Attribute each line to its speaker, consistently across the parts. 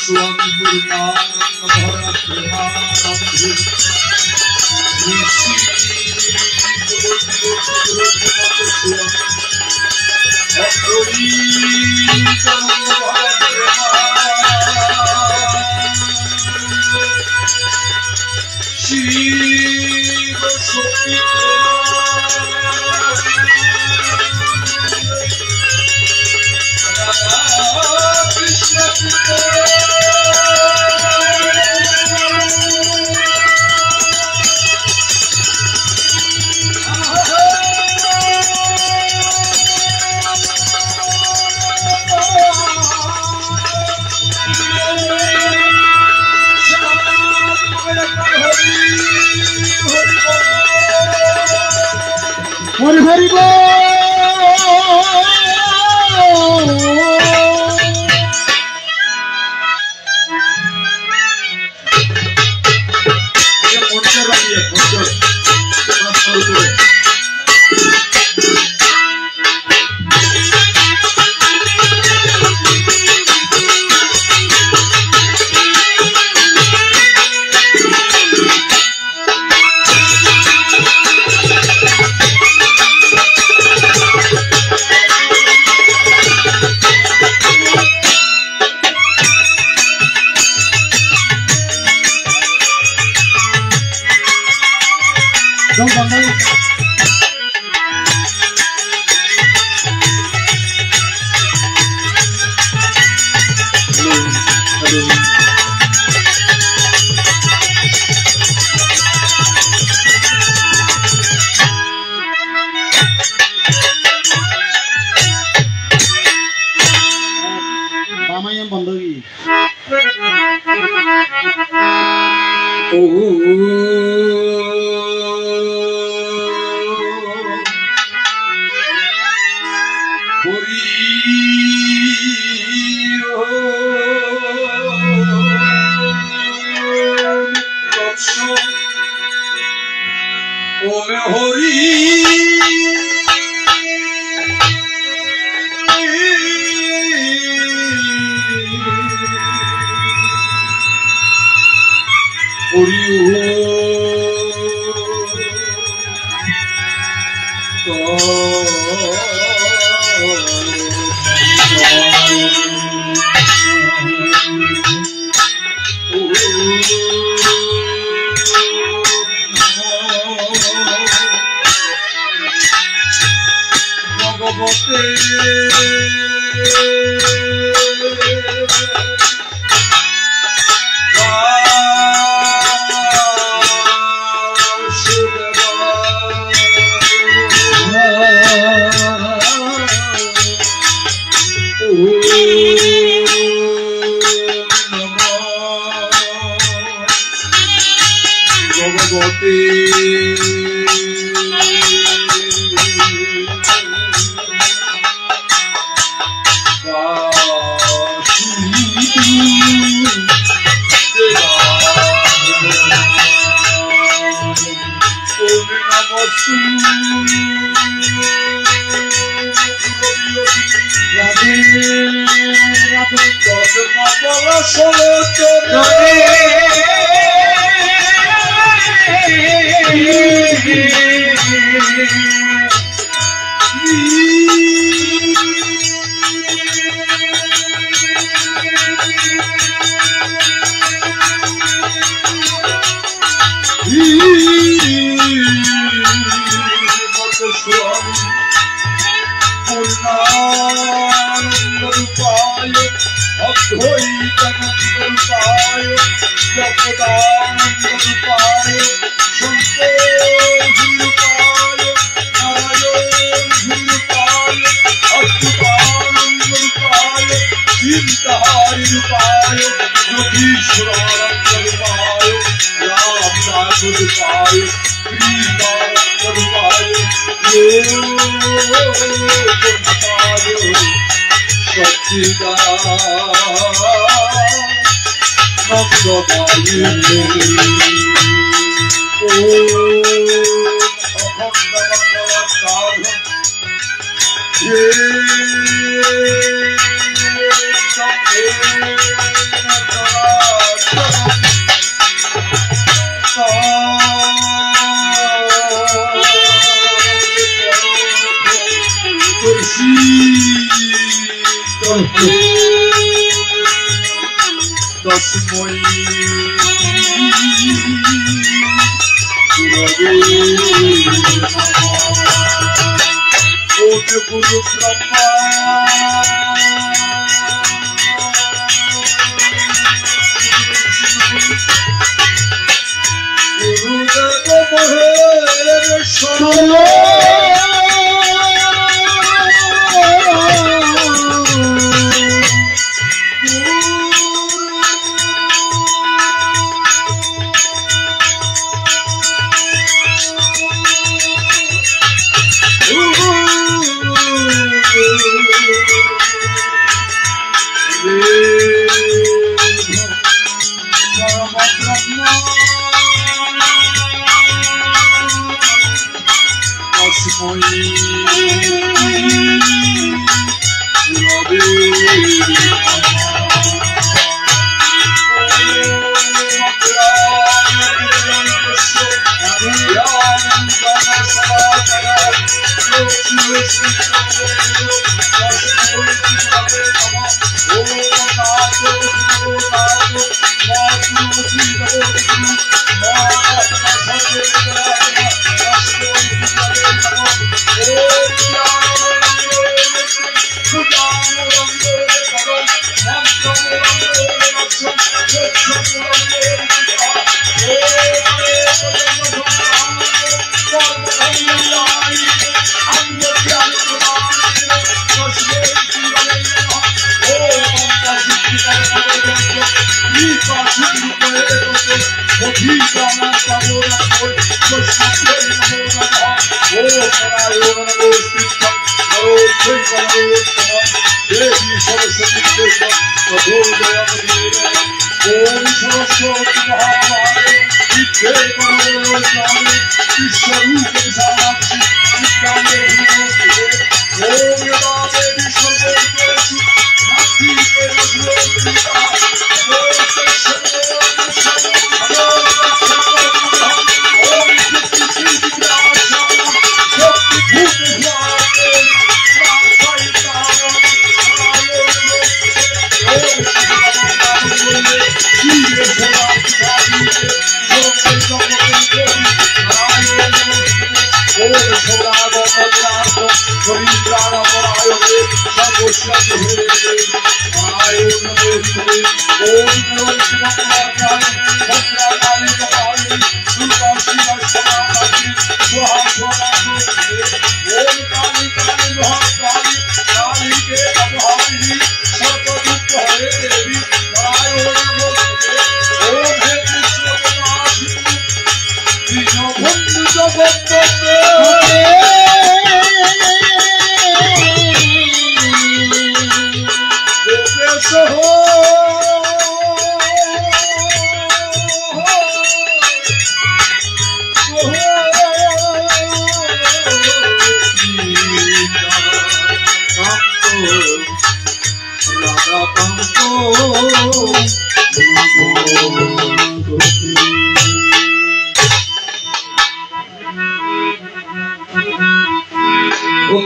Speaker 1: स्वामी गुरुनानंद भरा प्रेमानंद शिव शक्ति हरि हरि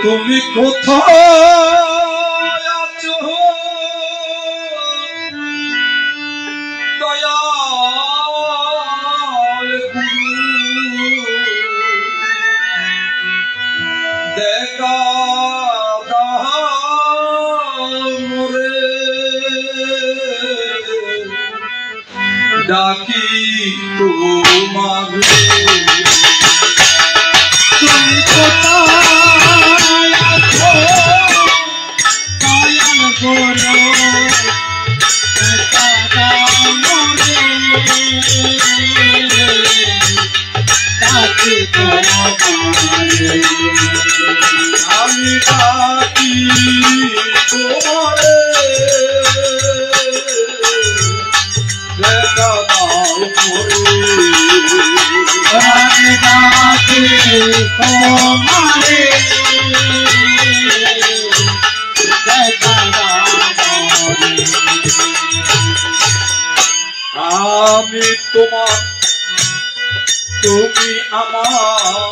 Speaker 1: তুমি কোথায় আছো দয়াল গুরু দেখা দাও মোরে ডাকি তোমারে তুমি কোথায় আছো দয়াল গুরু দেখা দাও মোরে ডাকি তোমারে আমি ডাকি তোমারে দেখা দাও মোরে আমি ডাকি তোমারে দেখা দাও মোরে আমি তোমার তুমি আমার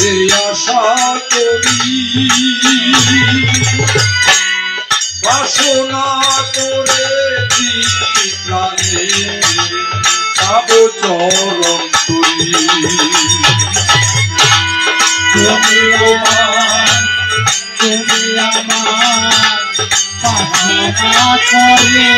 Speaker 1: এই আশা করি বাসনা করেছি প্রাণে পাব চরণ তুলি তুমি আমার বাসনা করে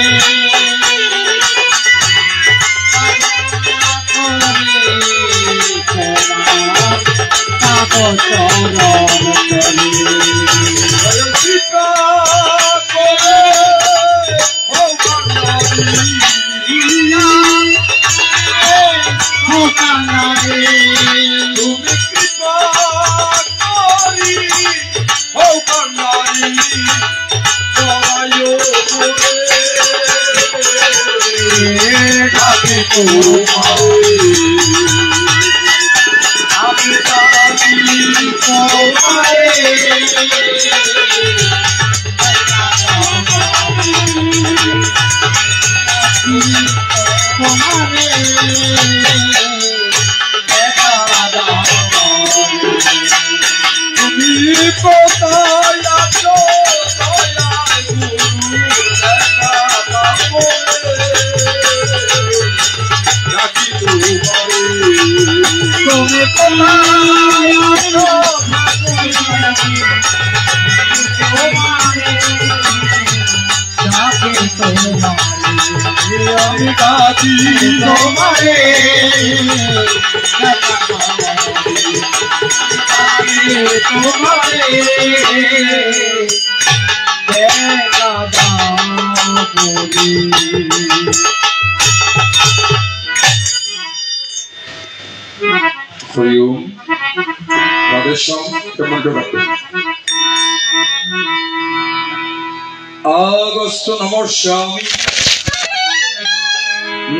Speaker 1: আগস্ত নমস্যামি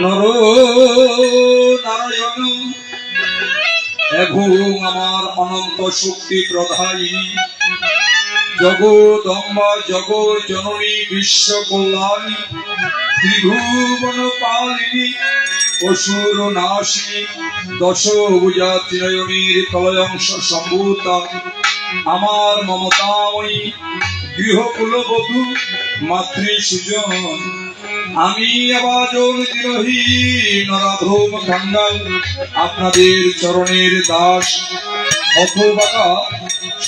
Speaker 1: নর নারায়ণ এবং আমার অনন্ত শক্তি প্রদায়িনী জগদম্বা জগৎ জননী বিশ্ব কল্যাণী ত্রিভুবন পালিনী অসুর নাশিনী দশভুজা ত্রিনয়নীর প্রলয়ংশ সম্ভূতা আমার মমতাময়ী গৃহকুলবধূ মাতৃ সুজন আমি আবাজন দিনহীন নরাধম কাঙ্গাল আপনাদের চরণের দাস অথবা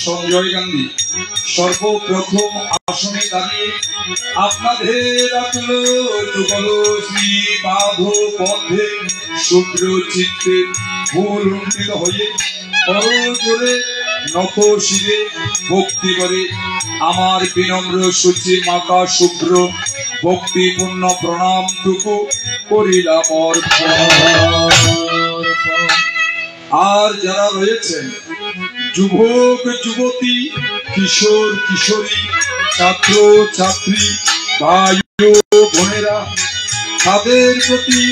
Speaker 1: সঞ্জয় গান্ধী সর্বপ্রথম আসনে দাঁড়িয়ে আপনাদের আতুল যুগল শ্রী পাদ পথে শুভ্র চিত্তে ভুল লুণ্ঠিত হয়ে করজোরে নত শিরে ভক্তি করে আমার বিনম্র সূচি মাতা শুভ্র ভক্তিপূর্ণ প্রণামটুকু করিলাম আর যারা রয়েছেন যুবক যুবতী কিশোর কিশোরী ছাত্র ছাত্রী ভাই বোনেরা তাদের প্রতি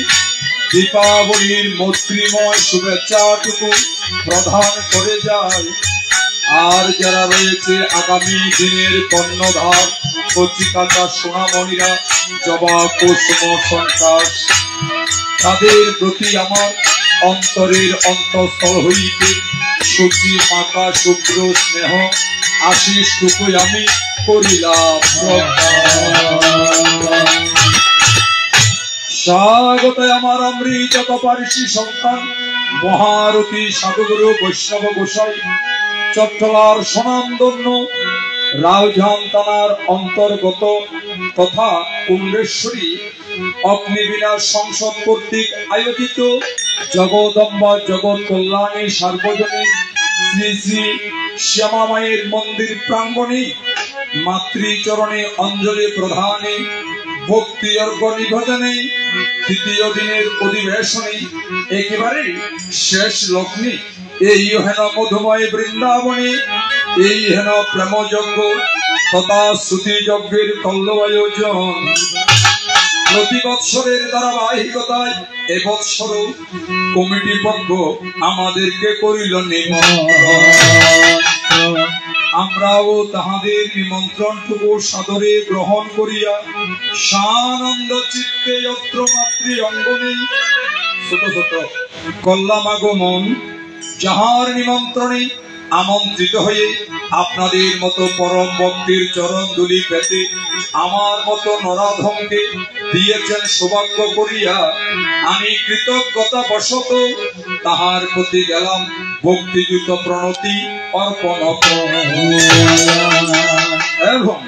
Speaker 1: দীপাবলির মৈত্রীময় শুভেচ্ছাটুকু প্রদান করে যায় আর যারা রয়েছে আগামী দিনের কর্ণধার কচিকাটা সোনামণিরা জবা কুসুম সন্ত্রাস তাদের প্রতি আমার অন্তরের অন্তঃস্থল হইতে সূচি মাতা শুভ্র স্নেহ আশিসটুকু আমি করিলাম স্বাগত আমার অমৃত কপারিষি সন্তান মহারথী সাধুগুরু বৈষ্ণব গোসাই চট্টলার স্বনামধন্য রাউজান থানার অন্তর্গত তথা কুণ্ডেশ্বরী অগ্নিবিনাশ সংসদ কর্তৃক আয়োজিত জগদম্বা জগৎ কল্যাণী সার্বজনীন শ্রী শ্রী শ্যামা মায়ের মন্দির প্রাঙ্গণে মাতৃচরণে অঞ্জলি প্রদানে ভক্তি অর্ঘ্য নিবেদনে তৃতীয় দিনের অধিবেশনে একেবারে শেষ লগ্নে এই হেন মধুময় বৃন্দাবনে এই হেন প্রেম যজ্ঞ তথা শ্রুতি যজ্ঞের কল্লবায়োজন প্রতি বৎসরের ধারাবাহিকতায় এবৎসর কমিটি পক্ষ আমাদেরকে করিল নিমন্ত্রণ। আমরাও তাহাদের নিমন্ত্রণটুকু সাদরে গ্রহণ করিয়া সানন্দ চিত্তে অত্র মাতৃ অঙ্গনে ছোট ছোট করলাম আগমন। যাহার নিমন্ত্রণে আমন্ত্রিত হয়ে আপনাদের মতো পরম ভক্তির চরণ ধুলি পেতে আমার মতো নরাধমকে দিয়েছেন সৌভাগ্য করিয়া আমি কৃতজ্ঞতা বশত তাহার প্রতি গেলাম ভক্তিযুত প্রণতি অর্পণ। এবং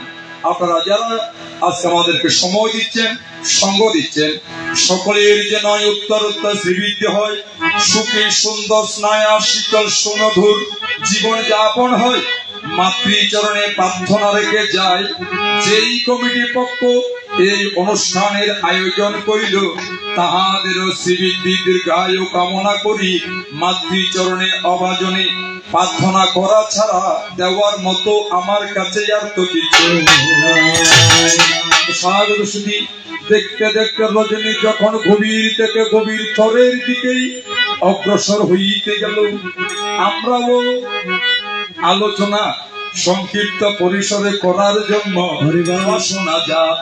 Speaker 1: আপনারা যারা আজকে আমাদেরকে সময় দিচ্ছেন, সঙ্গ দিচ্ছেন, সকলের যেন উত্তরোত্তর শ্রীবৃদ্ধি হয়, সুখী সুন্দর স্নায়া শীতল সুমধুর জীবন যাপন হয়, মাতৃচরণে প্রার্থনা রেখে যায়। যেই কমিটির পক্ষ এই অনুষ্ঠানের আয়োজন করিল তাহাদেরও শ্রীবৃদ্ধি দীর্ঘায়ু কামনা করি। মাতৃচরণে অবাজনে প্রার্থনা করা ছাড়া দেওয়ার মতো আমার কাছে আর তো কিছু। দেখতে দেখতে রজনী যখন গভীর থেকে গভীর থরের দিকেই অগ্রসর হইতে গেল, আমরাও আলোচনা সংক্ষিপ্ত পরিসরে করার জন্য শোনা যায়।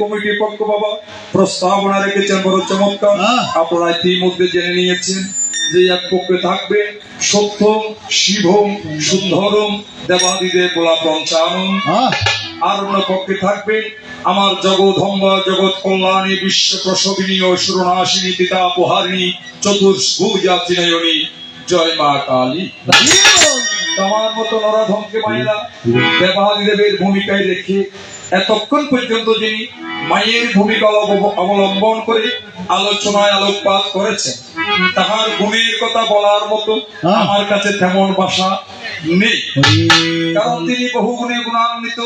Speaker 1: কমিটির পক্ষ বাবা প্রস্তাবনা রেখেছেন বড় চমৎকার। আপনারা ইতিমধ্যে জেনে নিয়েছেন যে এক পক্ষে থাকবে সত্যম শিবম সুন্দরম দেবাদিদেব বলা পঞ্চানন, আর অন্য পক্ষে থাকবে আমার জগদম্ব জগৎ কল্যাণী বিশ্ব প্রসবিনী ও সুরনাশিনী পিতা পোহারিণী চতুর্ভুজা ত্রিনয়নী জয় মা কালী। আমার মতো নরাধমকে মায়েরা দেবাদিদেবের ভূমিকায় রেখে এতক্ষণ পর্যন্ত যিনি মায়ের ভূমিকা অবলম্বন করে আলোচনায় আলোকপাত করেছেন, তাহার গুণের কথা বলার মতো আমার কাছে তেমন ভাষা নেই। কারণ তিনি বহুগুণে গুণান্বিত,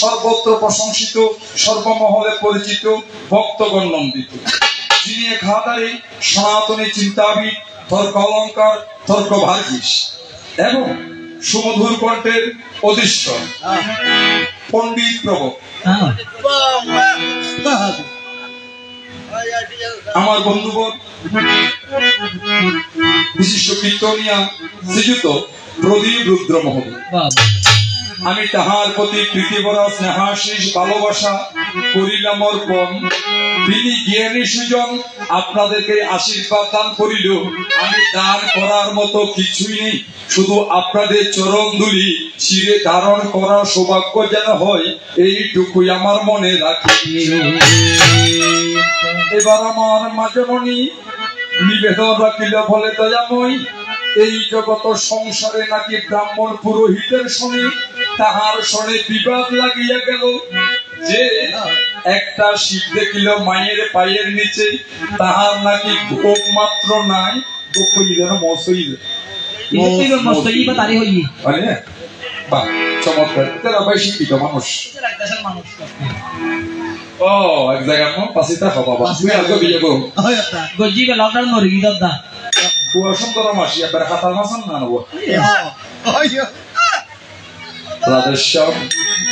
Speaker 1: সর্বত্র প্রশংসিত, সর্বমহলে পরিচিত, ভক্তগণ নন্দিত। যিনি একাধারে সনাতনী চিন্তাবিদ, তর্ক অলঙ্কার, তর্ক ভার্গিস এবং সুমধুর কণ্ঠের অধীশ্বর পণ্ডিত প্রভু আমার বন্ধুবর বিশিষ্ট কীর্তনিয়া শ্রীযুত প্রদীপ রুদ্র মহোদয়, আমি তাহার প্রতি প্রীতিভরা স্নেহাশিস ভালোবাসা করিলাম অর্পণ। তিনি জ্ঞানী সুজন আপনাদেরকে আশীর্বাদ দান করিল। আমি দান করার মতো কিছুই নেই, শুধু আপনাদের চরণ ধুলি শিরে ধারণ করার সৌভাগ্য যেন হয় এইটুকুই আমার মনে রাখি। এবার আমার মাজননী নিবেদন রাখিল বলে দয়াময়, এই জগত সংসারে নাকি ব্রাহ্মণ পুরোহিতের শনি তাহার শনে বিবাদ লাগিয়া গেল। যে একটা শিব দেখিল মায়ের পায়ের নিচে, তাহার নাকি গোপ মাত্র নাই, শিক্ষিত মানুষ এক জায়গায় পাশিতা হবা বিয়ে করো সুন্দর মাসি এবার হাতার মাসান না নেবো।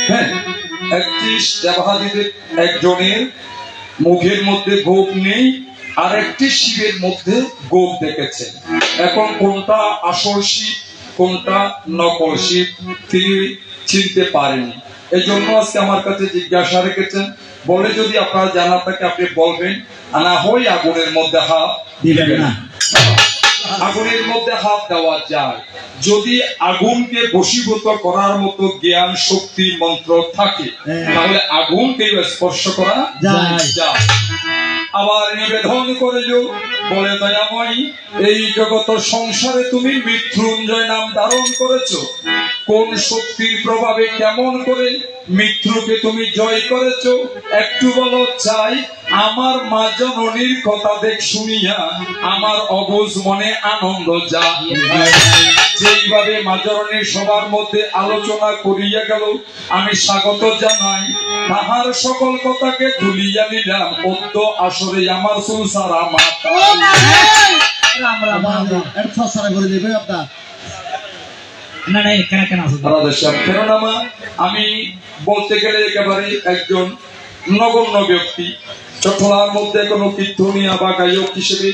Speaker 1: হ্যাঁ, 31 দেবাদিদেব একজনের মুখের মধ্যে গোপ নেই, আর একটি শিবের মধ্যে গোপ দেখেছেন। এখন কোনটা আসল শিব কোনটা নকল শিব তিনি চিনতে পারেনি। এই জন্য আজকে আমার কাছে জিজ্ঞাসা রেখেছেন, বলে যদি আপনারা জানা থাকে আপনি বলবেন, না হয় আগুনের মধ্যে হাত দিবেন না। আগুনের মধ্যে হাত দেওয়া যায় যদি আগুনকে বশীভূত করার মতো জ্ঞান শক্তি মন্ত্র থাকে, তাহলে আগুনকে স্পর্শ করা যায়। আবার নিবেদন করে বলে দয়াময়ী, এই জগৎ সংসারে তুমি মৃত্যুঞ্জয় নাম ধারণ করেছো, কোন শক্তির প্রভাবে কেমন করে মৃত্যুকে তুমি জয় করেছো একটু বলো চাই। আমার মা জননীর কথা দেখ শুনিয়া আমার অবুঝ মনে আনন্দ যায়। যেইভাবে মা জননীর সবার মধ্যে আলোচনা করিয়া গেল, আমি স্বাগত জানাই। তাহার সকল কথাকে তুলিয়া নিলাম পদ্ম আসরে আমার সুলসারা মাতা। আমি বলতে গেলে একেবারে একজন নগণ্য ব্যক্তি, চট্টলার মধ্যে কোনো কীর্তনিয়া বা গায়ক হিসেবে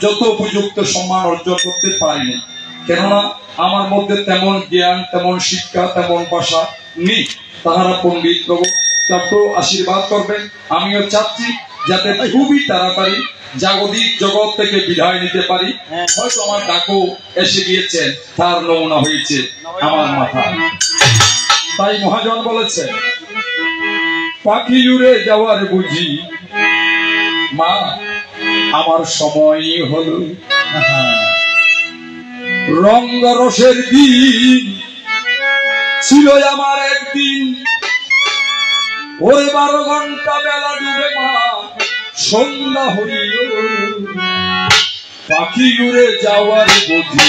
Speaker 1: যত উপযুক্ত সম্মান অর্জন করতে পারিনি। কেননা আমার মধ্যে তেমন জ্ঞান, তেমন শিক্ষা, তেমন ভাষা নেই। তাহারা পণ্ডিত প্রভু একটু আশীর্বাদ করবেন। আমিও চাচ্ছি যাতে খুবই তাড়াতাড়ি জাগতিক জগৎ থেকে বিদায় নিতে পারি। হয়তো আমার ডাকও এসে গিয়েছেন, তার নমুনা হয়েছে আমার মাথায়। তাই মহাজন বলেছে, পাখি উড়ে যাওয়ার বুঝি মা আমার সময় হলো। রঙ্গরসের দিন ছিল আমার একদিন, ওরে 12 ঘন্টা বেলা ডুবে মা সন্ধ্যা হইল। পাখি উড়ে যাওয়ার বুঝি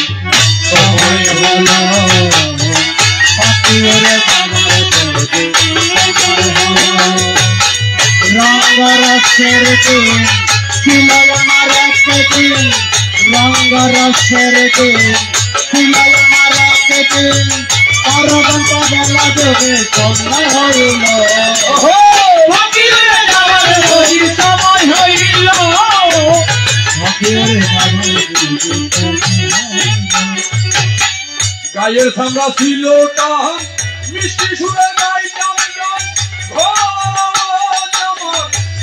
Speaker 1: সময় হলো। পাখি উড়ে যাওয়ার বুঝি
Speaker 2: রঙ্গরসের দিন ছিল আমার একদিন, রঙ্গরসের দিন ছিল আমার একদিন, 12 ঘন্টা বেলা ডুবে সন্ধ্যা হইল। পাখি উড়ে যাওয়ার বুঝি সময় হইল। পাখি উড়ে যাওয়ার বুঝি
Speaker 1: গায়ের সামরা ছিল টান, মিষ্টি সুরে গাইতাম গান।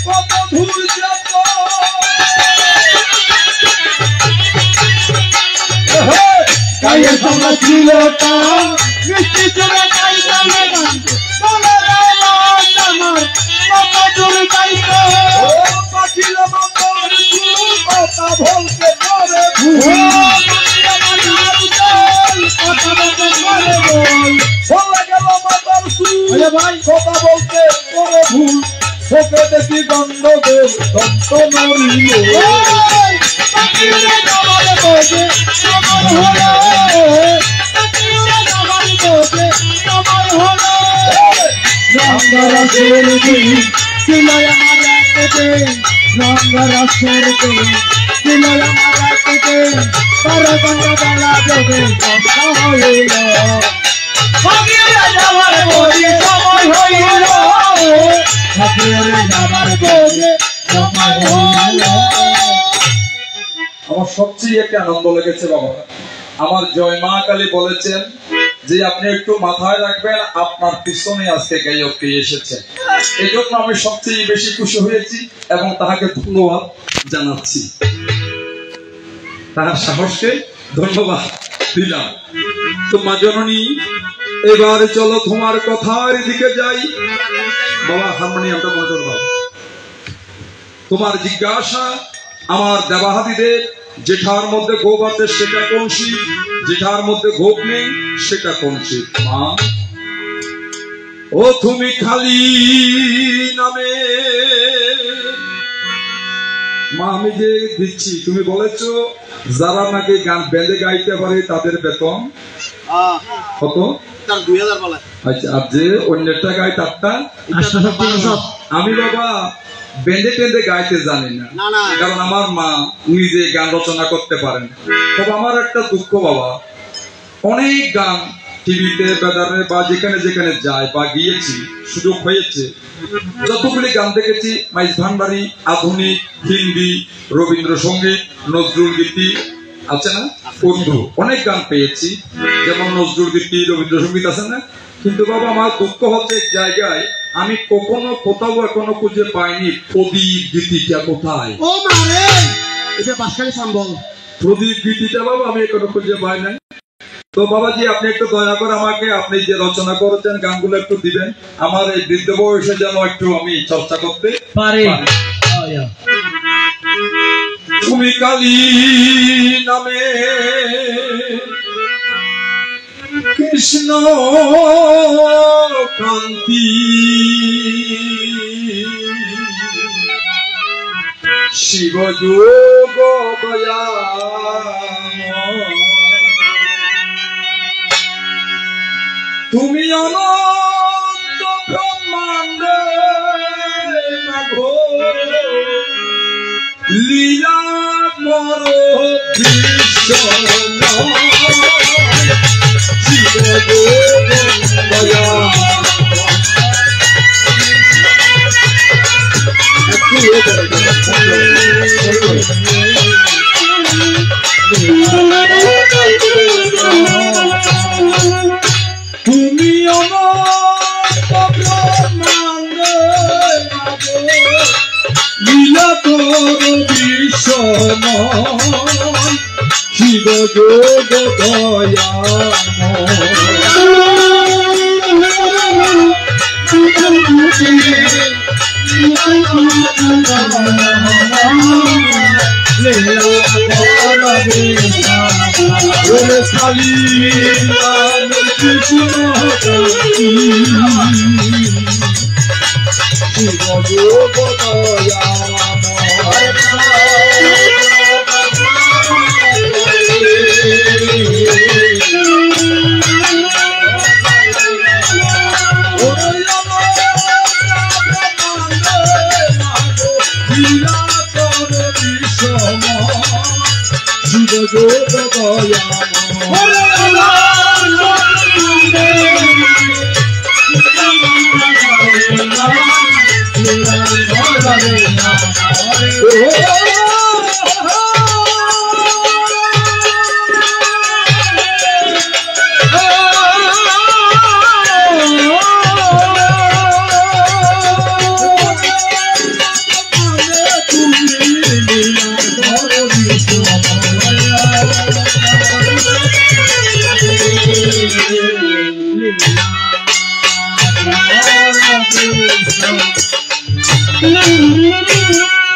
Speaker 1: কত ভুল যেত
Speaker 2: গায়ের সামরা ছিল টান, মিষ্টি সুরে গাইতাম গান। বলে আমার কত দূর যাইত।
Speaker 1: পাখির মতন কথা বলতে পারে বলে গেল মাতার সুর ভাই কথা বলতে বড় ভুল। চোখে দেখি গন্ডগোল দন্ত নড়িল।
Speaker 2: রঙ্গরসের দিন ছিল আমার একদিন, রঙ্গরসের দিন ছিল আমার একদিন, 12 ঘন্টা বেলা ডুবে সন্ধ্যা হইল। পাখি উড়ে যাওয়ার বুঝি সময় হইল। পাখি উড়ে যাওয়ার বুঝি সময় হইল।
Speaker 1: আমার সবচেয়ে একটা আনন্দ লেগেছে বাবা, আমার জয় মা কালী বলেছেন যে আপনি একটু মাথায় রাখবেন আপনার পিছনে আজকে গায়ক এসেছেন। এই জন্য আমি সবচেয়ে বেশি খুশি হয়েছি এবং তাহাকে ধন্যবাদ জানাচ্ছি। তাহার সাহসকে ধন্যবাদ দিলাম। তো মা জননী, এবার চলো তোমার কথার দিকে যাই। বাবা হারমোনিয়ামটা মনে করো। তোমার জিজ্ঞাসা আমার দেবাহাদিদের যেটার মধ্যে গোপ আছে সেটা কোন শিব, যেটার মধ্যে গোপ নেই সেটা কোন শিব। মা ও তুমি খালি নামে মা আমি যে দিচ্ছি, তুমি বলেছো যারা নাকি গান বেঁধে গাইতে পারে তাদের বেতন কত?
Speaker 2: 2000 বলে।
Speaker 1: আচ্ছা, আর যে অন্যটা গায় তারটা আমি বাবা বেঁধে টেঁধে গাইতে জানি না, কারণ আমার মা নিজে গান রচনা করতে পারেন। তবে আমার একটা দুঃখ বাবা, অনেক গান টিভিতে বেদারে বা যেখানে যেখানে যায় বা গিয়েছি, সুযোগ হয়েছে, যতগুলি গান দেখেছি মাইজ ভান্ডারী, আধুনিক, হিন্দি, রবীন্দ্রসঙ্গীত, নজরুল গীতি আছে না, উর্দু অনেক গান পেয়েছি, যেমন নজরুল গীতি, রবীন্দ্রসঙ্গীত আছে না। কিন্তু বাবা আমার দুঃখ হচ্ছে এক জায়গায় আমি কখনো কোথাও এখনো খুঁজে পাইনি প্রদীপ গীতিটা কোথায়।
Speaker 2: ও মারে এটা বাসখালী সম্বল
Speaker 1: প্রদীপ গীতিটা বাবা আমি এখনো খুঁজে পাই নাই। তো বাবাজি আপনি একটু দয়া করে আমাকে আপনি যে রচনা করেছেন গানগুলো একটু দিবেন, আমার এই বৃদ্ধ বয়সে যেন একটু আমি চর্চা করতে পারি। তুমি কালী নামে কৃষ্ণ কান্তি শিব যোগ দয়া তুমি অনন্ত ব্রহ্মাণ্ডে মাগো লীলা মর ভীষণ শিব যোগ দয়া
Speaker 2: যোগ খালি কৃষ্ণ যোগ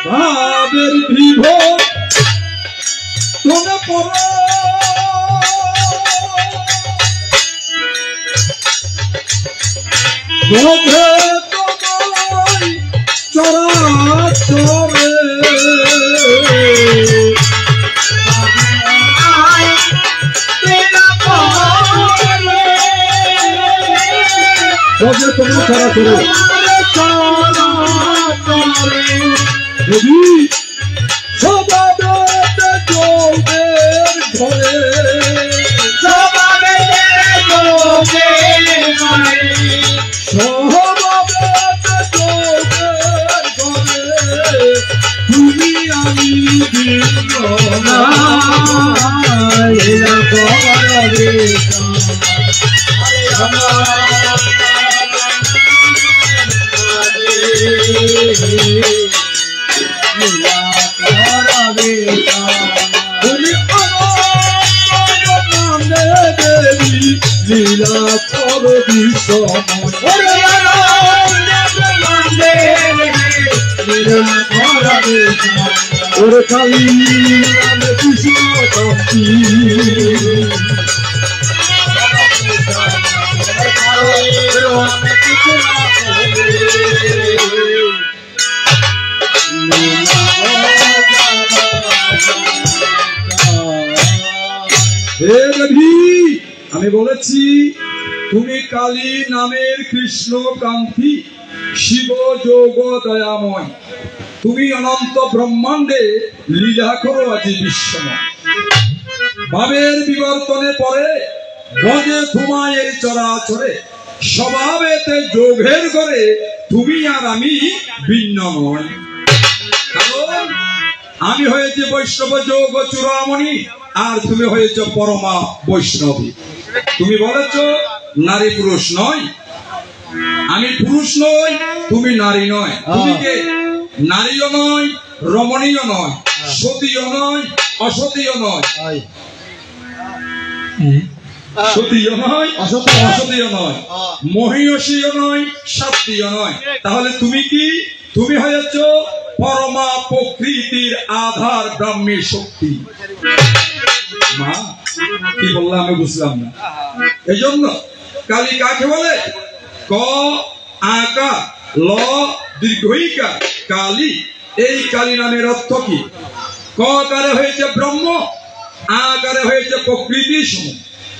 Speaker 2: ভাবের বিভোর তোমরা পড়ো বোধে তোমায় চরাচরে বোধে তোমায় চরাচরে দেবী সবাবেতে যোগের ঘরে সবাবেতে যোগের ঘরে সবাবেতে যোগের ঘরে তুমি আমি ভিন্ন না এলা করবে লীলা কর ওরে কালী কৃষ্ণ কান্তি হে দেবী আমি বলেছি তুমি কালী নামের কৃষ্ণ কান্তি শিব যোগ দয়াময় তুমি অনন্ত ব্রহ্মাণ্ডে লীলা করো আজি বিশ্বময় ভাবের বিবর্তনে পরে ভজে তোমায় এই চরাচরে স্বভাবেতে যোগের করে তুমি আর আমি ভিন্ন নয় কারণ আমি হয়েছি বৈষ্ণব যোগ চূড়ামণি আর তুমি হয়েছ পরমা বৈষ্ণবী তুমি বলেছ নারী পুরুষ নয় আমি পুরুষ নই তুমি নারী নয় তুমি কে নারীও নয় রমণীয় নয় সতীও নয় অসতীয় নয় সতীও নয় অসতীয় নয় মহিষীয় নয় শাস্ত্রীয় নয় তাহলে তুমি কি তুমি হয়েছ পরমা প্রকৃতির আধার ব্রাহ্মী শক্তি মা কি বললাম আমি বুঝলাম না এই জন্য কালী কাকে বলে ক আকা ল দীর্ঘইকা কালী এই কালী নামের অর্থ কি ক কারে হয়েছে ব্রহ্ম আকারে হয়েছে প্রকৃতি সমূহ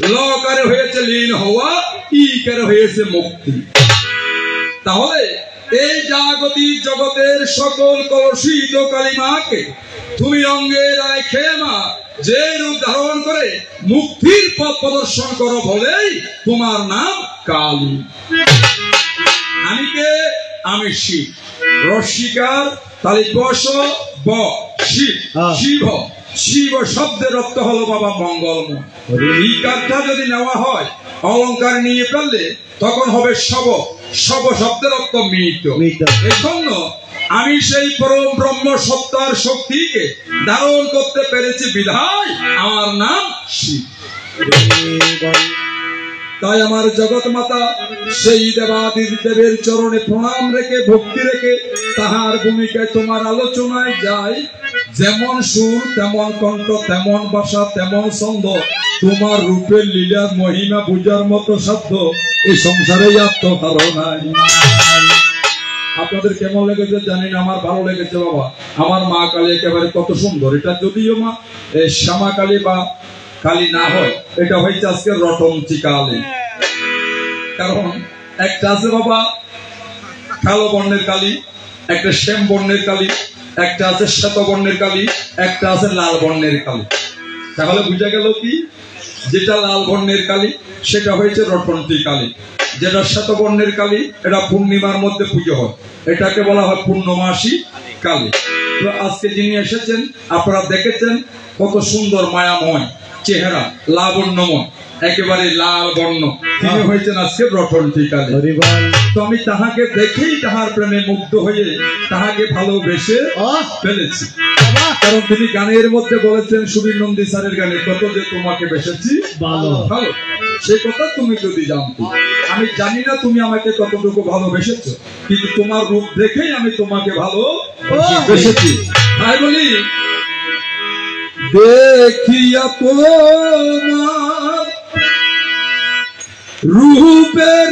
Speaker 2: ল কারে হয়েছে লীন হওয়া ই কারে হয়েছে মুক্তি তাহলে এই জাগতিক জগতের সকল কলুষিত কালিমাকে তুমি অঙ্গে রাখে মা যে রূপ ধারণ করে মুক্তির পথ প্রদর্শন করো বলেই তোমার নাম কালী আমি কে আমি শিব রসিকার তালি বস ব শিব শিব শিব শব্দের অর্থ হলো বাবা মঙ্গলময় এই কার্যটা যদি নেওয়া হয় অলঙ্কার নিয়ে ফেললে তখন হবে শব শব শব্দের অর্থ মৃত এই জন্য আমি সেই পরম ব্রহ্ম সত্তার শক্তিকে ধারণ করতে পেরেছি বিধায় আমার নাম শিব। তাই আমার জগৎ মাতা সেই দেবাদির দেবের চরণে প্রণাম রেখে ভক্তি রেখে তাহার ভূমিকায় তোমার আলোচনায় যায়। যেমন সুর তেমন কণ্ঠ, তেমন ভাষা, তেমন ছন্দ, তোমার রূপের লীলার মহিমা বুঝার মতো সাধ্য এই সংসারে আর তো কারো নাই। আপনাদের কেমন লেগেছে জানি না, আমার ভালো লেগেছে বাবা। আমার মা কালী একেবারে কত সুন্দর। এটা যদিও মা শ্যামা কালী বা কালী না হয়, এটা হয়েছে আজকে রটন্তি কালী। কারণ একটা আছে বাবা কালো বর্ণের কালী, একটা শ্যাম বর্ণের কালী, একটা আছে শ্বেত বর্ণের কালী, একটা আছে লাল বর্ণের কালী। তাহলে বুঝা গেল কি, যেটা লাল বর্ণের কালী সেটা হয়েছে রটন্তি কালী, যেটা শ্বেত বর্ণের কালী এটা পূর্ণিমার মধ্যে পুজো হয়, এটাকে বলা হয় পূর্ণমাসী কালী। তো আজকে যিনি এসেছেন আপনারা দেখেছেন কত সুন্দর মায়াময় চেহারা, লাবণ্যময়, একেবারে লাল বর্ণ, তিনি হয়েছেন আজকে রটন্তি কালী। তো আমি তাহাকে দেখেই তাহার প্রেমে মুগ্ধ হয়ে তাহাকে ভালোবেসে ফেলেছি। কারণ তিনি গানের মধ্যে বলেছেন, সুবীর নন্দী স্যারের গানে, কত যে তোমাকে বেসেছি ভালো ভালো, সে কথা তুমি যদি জানতো। আমি জানি না তুমি আমাকে কতটুকু ভালোবেসেছো, কিন্তু তোমার রূপ দেখেই আমি তোমাকে ভালোবেসেছি। তাই বলি, দেখিয়া তোমার রূপের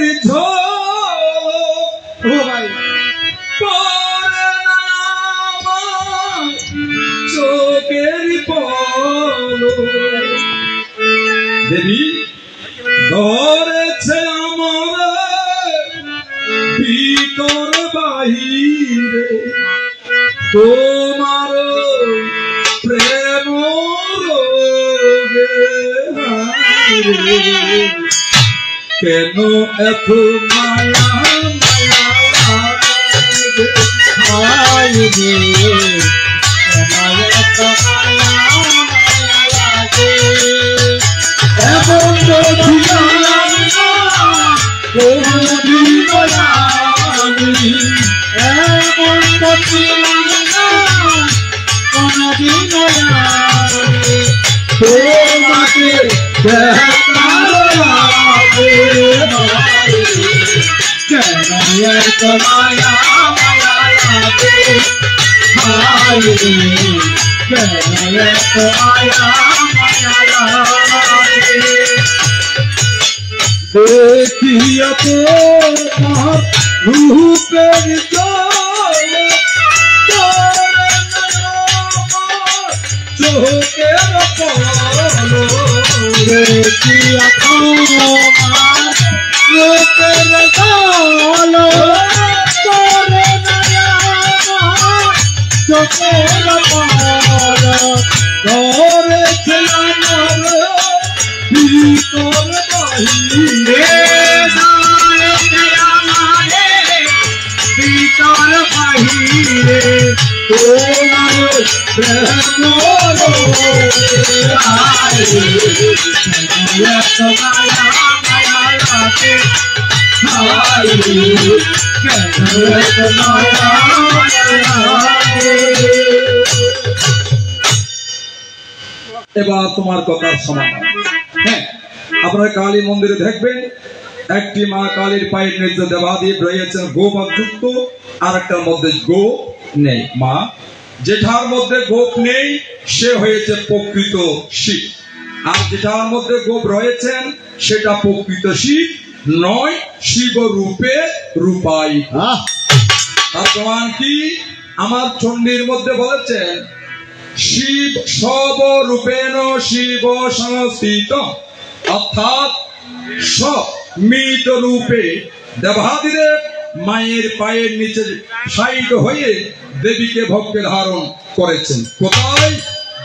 Speaker 2: চোখের দেবী ধরেছে আমার ভিতর বাহিরে তোমার প্রেম রোগে। কেন এত মায়া দেখিয়া তোমার রূপের চোখের পলক, দেখিয়া তোমার রূপের চোখের পলক, ধরেছে আমার ভিতর বাহিরে ভিতর বাহিরে তোমার প্রেম এবার তোমার কথার সমাধান। হ্যাঁ, আপনারা কালী মন্দিরে দেখবেন একটি মা কালীর পায়ের নিচে দেবাদেব রয়েছেন গোপাল যুক্ত, আর একটার মধ্যে গোপ নেই। মা যেটার মধ্যে গোপ নেই সে হয়েছে প্রকৃত শিব, আর যেটার মধ্যে গোপ রয়েছেন সেটা প্রকৃত শিব নয়, শিব রূপে রূপাই। তার প্রমাণ কি? আমার চণ্ডীর মধ্যে বলেছেন, শিব সব রূপেণ শিব সংস্থিত, অর্থাৎ সব মিলিত রূপে দেবাদিদেব মায়ের পায়ের নিচে শায়িত হয়ে দেবীকে ভক্তে ধারণ করেছেন। কোথায়?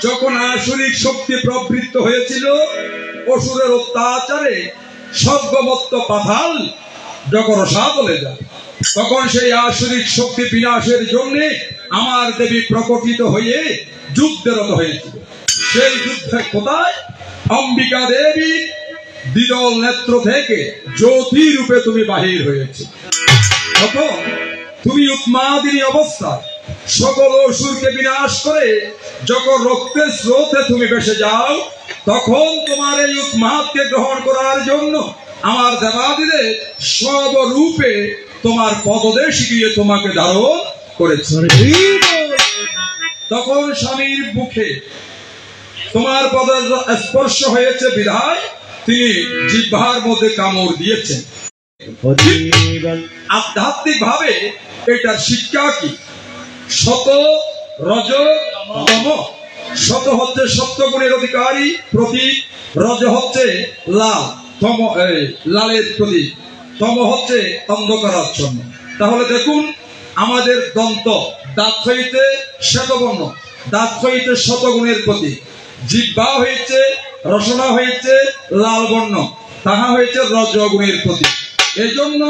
Speaker 2: যখন আসুরিক শক্তি প্রবৃত্ত হয়েছিল অসুরের অত্যাচারে স্বর্গমত্ত পাতাল যখন সাদলে যায়, তখন সেই আসুরিক শক্তি বিনাশের জন্য আমার দেবী প্রকটিত হয়ে যুদ্ধরত হয়েছিল। সেই যুদ্ধে কোথায়? অম্বিকা দেবী দ্বিদল নেত্র থেকে জ্যোতি রূপে তুমি বাহির হয়েছে। তখন তুমি উন্মাদিনী অবস্থায় সকল অসুরকে বিনাশ করে যখন রক্তের স্রোতে তুমি ভেসে যাও, তখন তোমার এই উন্মাদকে গ্রহণ করার জন্য আমার দেবাদিদেব সব রূপে তোমার পদদেশে গিয়ে তোমাকে ধারণ করেছে। তখন স্বামীর বুকে তোমার পদ স্পর্শ হয়েছে বিধায় তিনি জিহ্বার মধ্যে কামড় দিয়েছেন। আধ্যাত্মিক ভাবে এটার শিক্ষা কি? শত রজ তম। শত হচ্ছে সত্যগুণের অধিকারী প্রতীক, রজ হচ্ছে লাল, তম লালের প্রতীক, তম হচ্ছে অন্ধকারাচ্ছন্ন। তাহলে দেখুন আমাদের দন্ত দাঁত হইতে শ্বেতবর্ণ, দাঁত হইতে শতগুণের প্রতীক, জিহ্বা হয়েছে রসনা হয়েছে লাল বর্ণ, তাহা হয়েছে রজগুণের প্রতীক। এই জন্য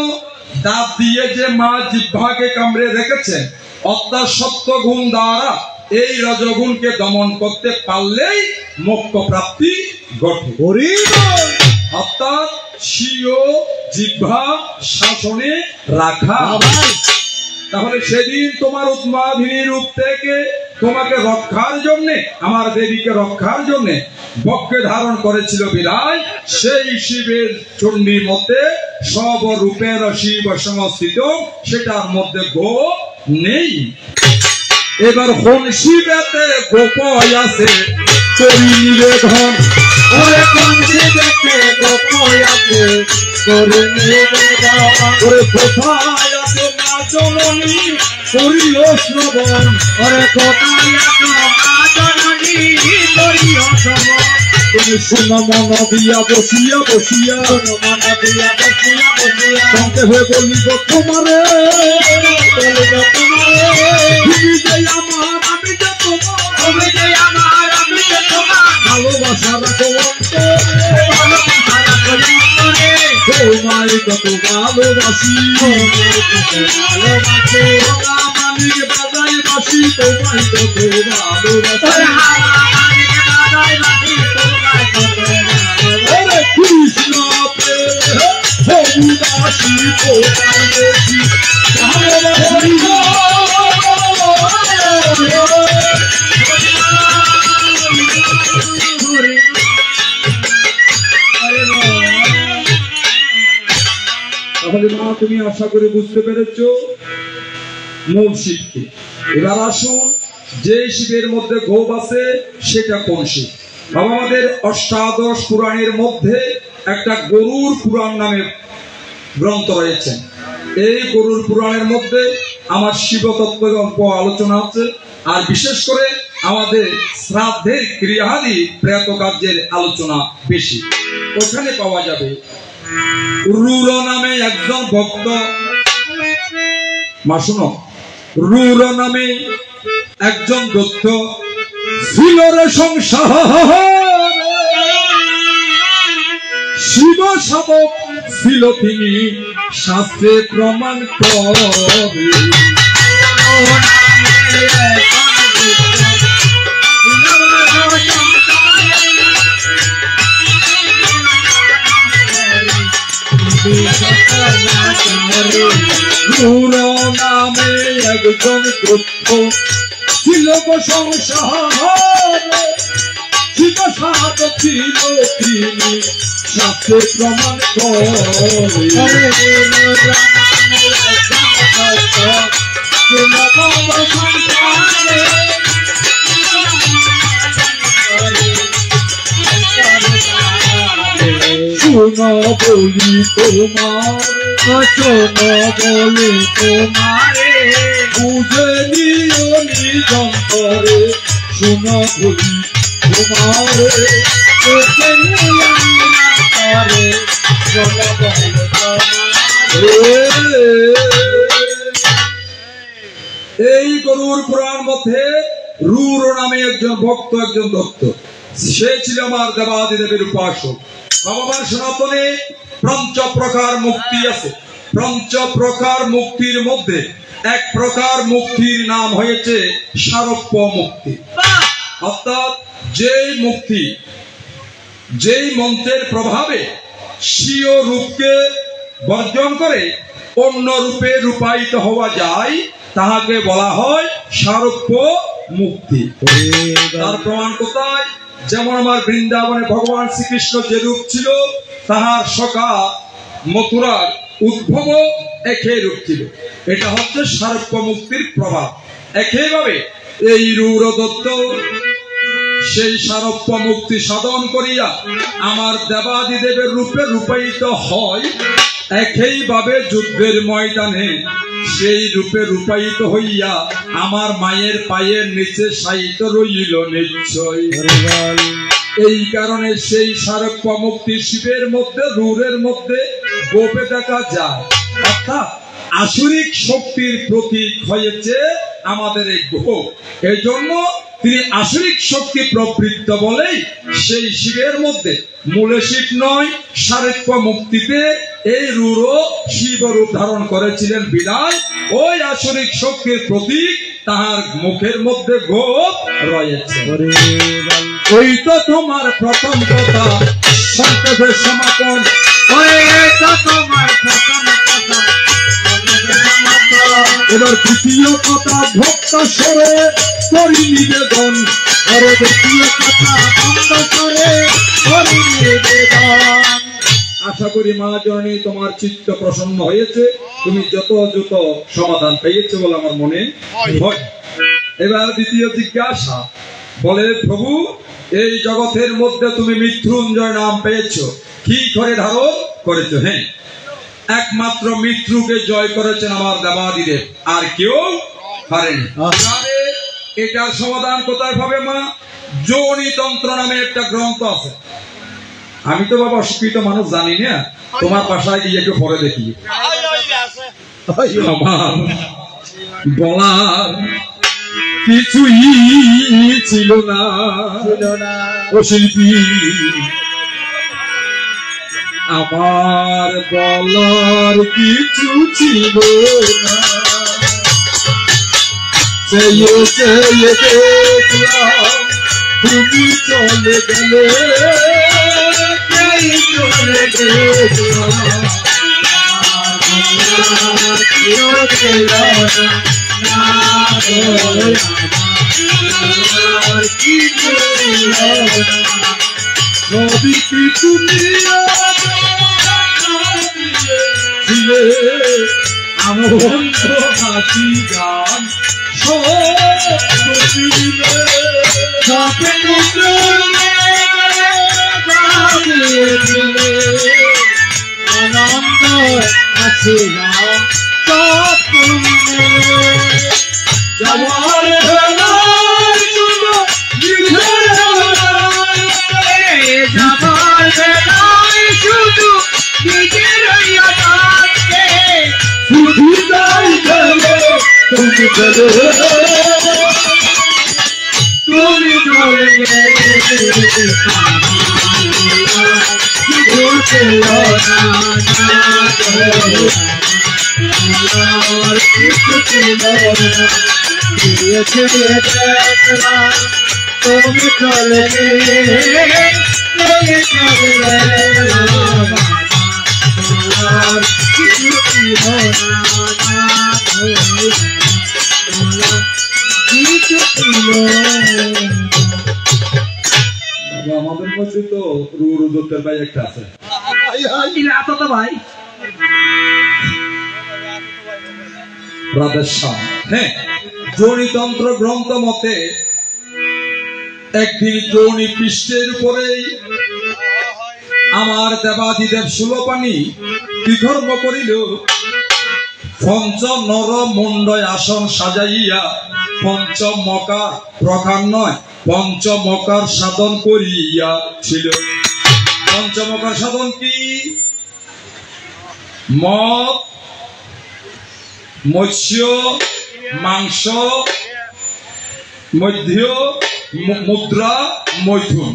Speaker 2: দাঁত দিয়ে যে মা জিহ্বাকে কামড়ে রেখেছেন, অর্থাৎ সত্য গুণ দ্বারা এই রজগুণকে দমন করতে পারলেই মোক্ষ প্রাপ্তি ঘটে। অর্থাৎ স্বীয় জিহ্বা শাসনে রাখা। তাহলে সেদিন তোমার উন্মাদিনী রূপ থেকে তোমাকে রক্ষার জন্য, আমার দেবীকে রক্ষার জন্য বক্ষে ধারণ করেছিল বিধায় সেই শিবের চণ্ডীর মধ্যে সব রূপের শিব সংস্থিত, সেটার মধ্যে গোপ নেই। এবার কোন শিবেতে গোপ আছে করি নিবেদন, ওরে কোন শিবেতে গোপ আছে করি নিবেদন, ওরে কোথায় আছে মা জননী করিও শ্রবণ, ওরে কোথায় আছে মা জননী করিও শ্রবণ। তুমি শুনো মন দিয়া বসিয়া বসিয়া, মন দিয়া বসিয়া বসিয়া সঙ্গে হয়ে বলিব তোমারে, বলিব তোমারে, তুমি যে আমার আমি যে তোমার, তুমি যে আমার আমি যে তোমার, ভালোবাসা রাখো অন্তরে, ভালোবাসা রাখো অন্তরে, তোমায় কত ভালোবাসি, ভালোবাসি মানিক বাজাই বাসি, তোমায় কত ভালোবাসি, কৃষ্ণ হরিদাসী কোথায় তাহলে মা তুমি আশা করে বুঝতে পেরেছ মূল শিবকে। এবার আসুন যে শিবের মধ্যে গোপ আছে সেটা কোন শিব? বাবা আমাদের অষ্টাদশ পুরাণের মধ্যে একটা গরুর পুরাণ নামে গ্রন্থ রয়েছে। এই গরুর পুরাণের মধ্যে আমার শিবতত্ত্ব গল্প আলোচনা আছে, আর বিশেষ করে আমাদের শ্রাদ্ধের ক্রিয়াদি প্রেত কার্যের আলোচনা বেশি। ওখানে পাওয়া যাবে রুর নামে একজন ভক্ত, মা শুনো, রুর নামে একজন দত্ত ছিল রে সংসার, শিব শাবক ছিল তিনি শাস্ত্রে প্রমাণ করে। রুর নামে একজন দত্ত ছিল সংসার, শিব শাবক ছিল তিনি শাস্ত্রে প্রমাণ করে। শোনো বলি তোমার, শোনো বলি তোমারে, বুঝে নিও নিজ অন্তরে, শোনো বলি তোমারে, বুঝে নিও নিজ এই গরুর পুরাণ মধ্যে রুর নামে একজন ভক্ত, একজন দত্ত, সে ছিল আমার দেবাদিদেবের উপাসক। ভগবান সনাতনে পঞ্চ প্রকার মুক্তি আছে। পঞ্চ প্রকার মুক্তির মধ্যে এক প্রকার মুক্তির নাম হয়েছে সারূপ্য মুক্তি। অর্থাৎ যেই মুক্তি, যেই মন্ত্রের প্রভাবে স্বীয় রূপকে বর্জন করে অন্য রূপে রূপায়িত হওয়া যায়, তাহাকে বলা হয় সারূপ্য মুক্তি। তার প্রমাণ কোথায়? যেমন আমার বৃন্দাবনে ভগবান শ্রীকৃষ্ণ যে রূপ ছিল, তাহার সখা মথুরার উদ্ভব একই রূপ ছিল। এটা হচ্ছে সারূপ্য মুক্তির প্রভাব। একইভাবে এই রূঢ় দত্ত সেই সারূপ্য মুক্তি সাধন করিয়া আমার দেবাদিদেবের রূপে রূপায়িত হয়। একইভাবে যুদ্ধের ময়দানে সেই রূপে রূপায়িত হইয়া আমার মায়ের পায়ের নিচে শায়িত রইল নিশ্চয়। এই কারণে সেই সারূপ্য মুক্তি শিবের মধ্যে, রূঢ়ের মধ্যে গোপে দেখা যায়। অর্থাৎ আসুরিক শক্তির প্রতীক হয়েছে আমাদের এই গোপ। এই জন্য তিনি আসুরিক শক্তি প্রবৃত্ত বলেই সেই শিবের মধ্যে মূলে শিব নয়, সারূপ্য মুক্তিতে এই রূঢ় শিব রূপ ধারণ করেছিলেন বিদায় ওই আসুরিক শক্তির প্রতীক তাহার মুখের মধ্যে গোপ রয়েছে। ওই তো তোমার প্রথম কথা, সংক্ষেপে সমাপন। এবার দ্বিতীয় কথা, ভক্ত স্বরে করি নিবেদন। দ্বিতীয় কথা, ভক্ত স্বরে করি নিবেদন। আশা করি মা জননী তোমার চিত্ত প্রসন্ন হয়েছে, তুমি যত সমাধান পেয়েছে বলে আমার মনে হয়। এবার দ্বিতীয় জিজ্ঞাসা, বলে প্রভু এই জগতের মধ্যে তুমি মৃত্যুঞ্জয় নাম পেয়েছো, কি করে ধারণ করেছো? হ্যাঁ, একমাত্র মৃত্যুকে জয় করেছেন আমার দেবাদিদেব, আর কেউ পারেনি। এটার সমাধান কোথায় পাবে মা? যোনিতন্ত্র নামে একটা গ্রন্থ আছে। আমি তো বাবা অশিক্ষিত মানুষ, জানি না, তোমার বাসায় গিয়ে একটু পরে দেখি। আমার বলার কিছুই ছিল না ও শিল্পী, আমার বলার কিছু ছিল না। চেয়ে চেয়ে দেখলাম তুমি চলে গেলে, চলে দেখলাম নদীটি তুমি আমার হাসি গান আনন্দ আছে তুমি চলে আমাদের মধ্যে তো রুদ্রের ভাই একটা আছে ভাই রাধেশ্যাম। হ্যাঁ, যোনিতন্ত্র গ্রন্থ মতে একদিন যোনি পৃষ্ঠের উপরেই আমার দেবাদিদেব সুলপানি কি ধর্ম করিল, পঞ্চ নর মুন্ডয় আসন সাজাইয়া পঞ্চমকার প্রকার নয় পঞ্চমকার সাধন করিয়াছিল। পঞ্চমকার সাধন কি? মদ, মৎস্য, মাংস, মধ্য, মুদ্রা, মৈথুন,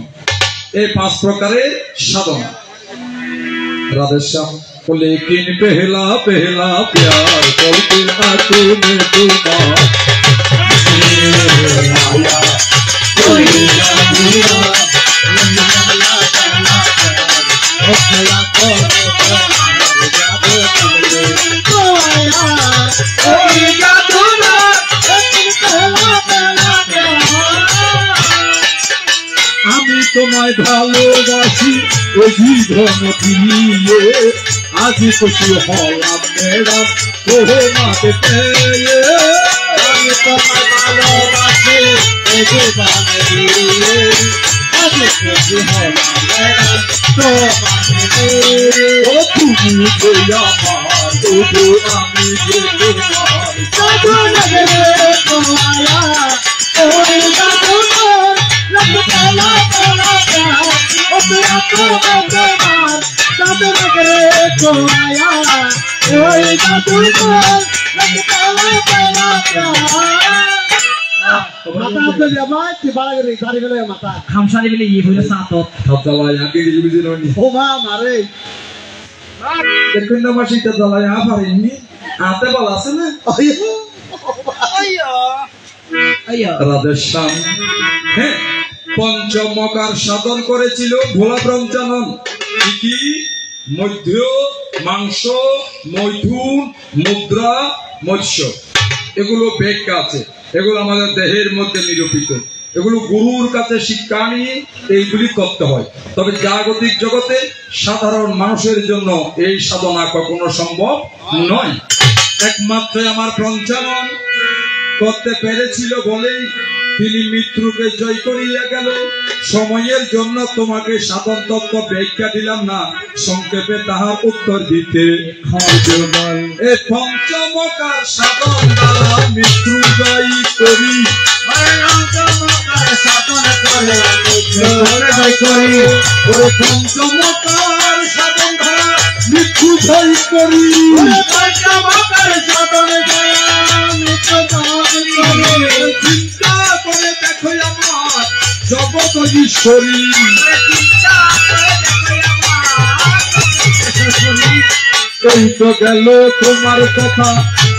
Speaker 2: এই 5 প্রকারের সাধনা। রাধেশ্যাম लेकिन पहला पहला प्यार करते तूने तुम्हारा আমি তোমায় ভালোবাসি ও জীবন দিয়ে, আজ খুশি হলাম ম্যাডাম তোমাকে পেয়ে।
Speaker 3: আমি তোমায় ভালোবাসি ও জীবন দিয়ে, আজ খুশি হলাম ম্যাডাম তোমাকে পেয়ে।
Speaker 2: ও তুমি যে আমার তবু আমি যে তোমার,
Speaker 3: সাধু নগরে তোমায়া ওই গাতুর লগ কালা কালা প্যার ও তেরা তো বেমার। সাধু নগরে তোমায়া ওই গাতুর লগ কালা কালা প্যার। মাতা তো জামাই কি বাড়ি গাড়ি গেলে মাতা
Speaker 4: খামসারি বলে ইয়ে হইলো সাতত
Speaker 2: সব জ্বালায় আগে কিছু কিছু নয়।
Speaker 3: ও মা মারে
Speaker 2: দেখুন না মাসিটা জ্বালায় পারেননি, হাতে বল আছে না রাধেশ্যাম। হ্যাঁ, পঞ্চমকার সাধন করেছিল ভোলা ব্রহ্মচানন। কি মধ্য, মাংস, মৈথুন, মুদ্রা, মৎস্য, এগুলো ব্যাখ্যা আছে, এগুলো আমাদের দেহের মধ্যে নিরূপিত। এগুলো গুরুর কাছে শিক্ষা নিয়ে এইগুলি করতে হয়। তবে জাগতিক জগতে সাধারণ মানুষের জন্য এই সাধনা কখনো সম্ভব নয়। একমাত্র আমার পঞ্চানন করতে পেরেছিল বলেই তিনি মৃত্যুকে জয় করিয়া গেল। সময়ের জন্য তোমাকে সাধন তত্ত্ব ব্যাখ্যা দিলাম না, সংক্ষেপে তাহার উত্তর দিতে এই পঞ্চমকার সাধন দ্বারা মৃত্যু জয় করি।
Speaker 3: সাধন করে
Speaker 2: পঞ্চমকার সাধন দ্বারা মৃত্যু জয় করি। চিন্তা করে দেখো আমার জগৎ ঈশ্বরী, এই তো গেল তোমার কথা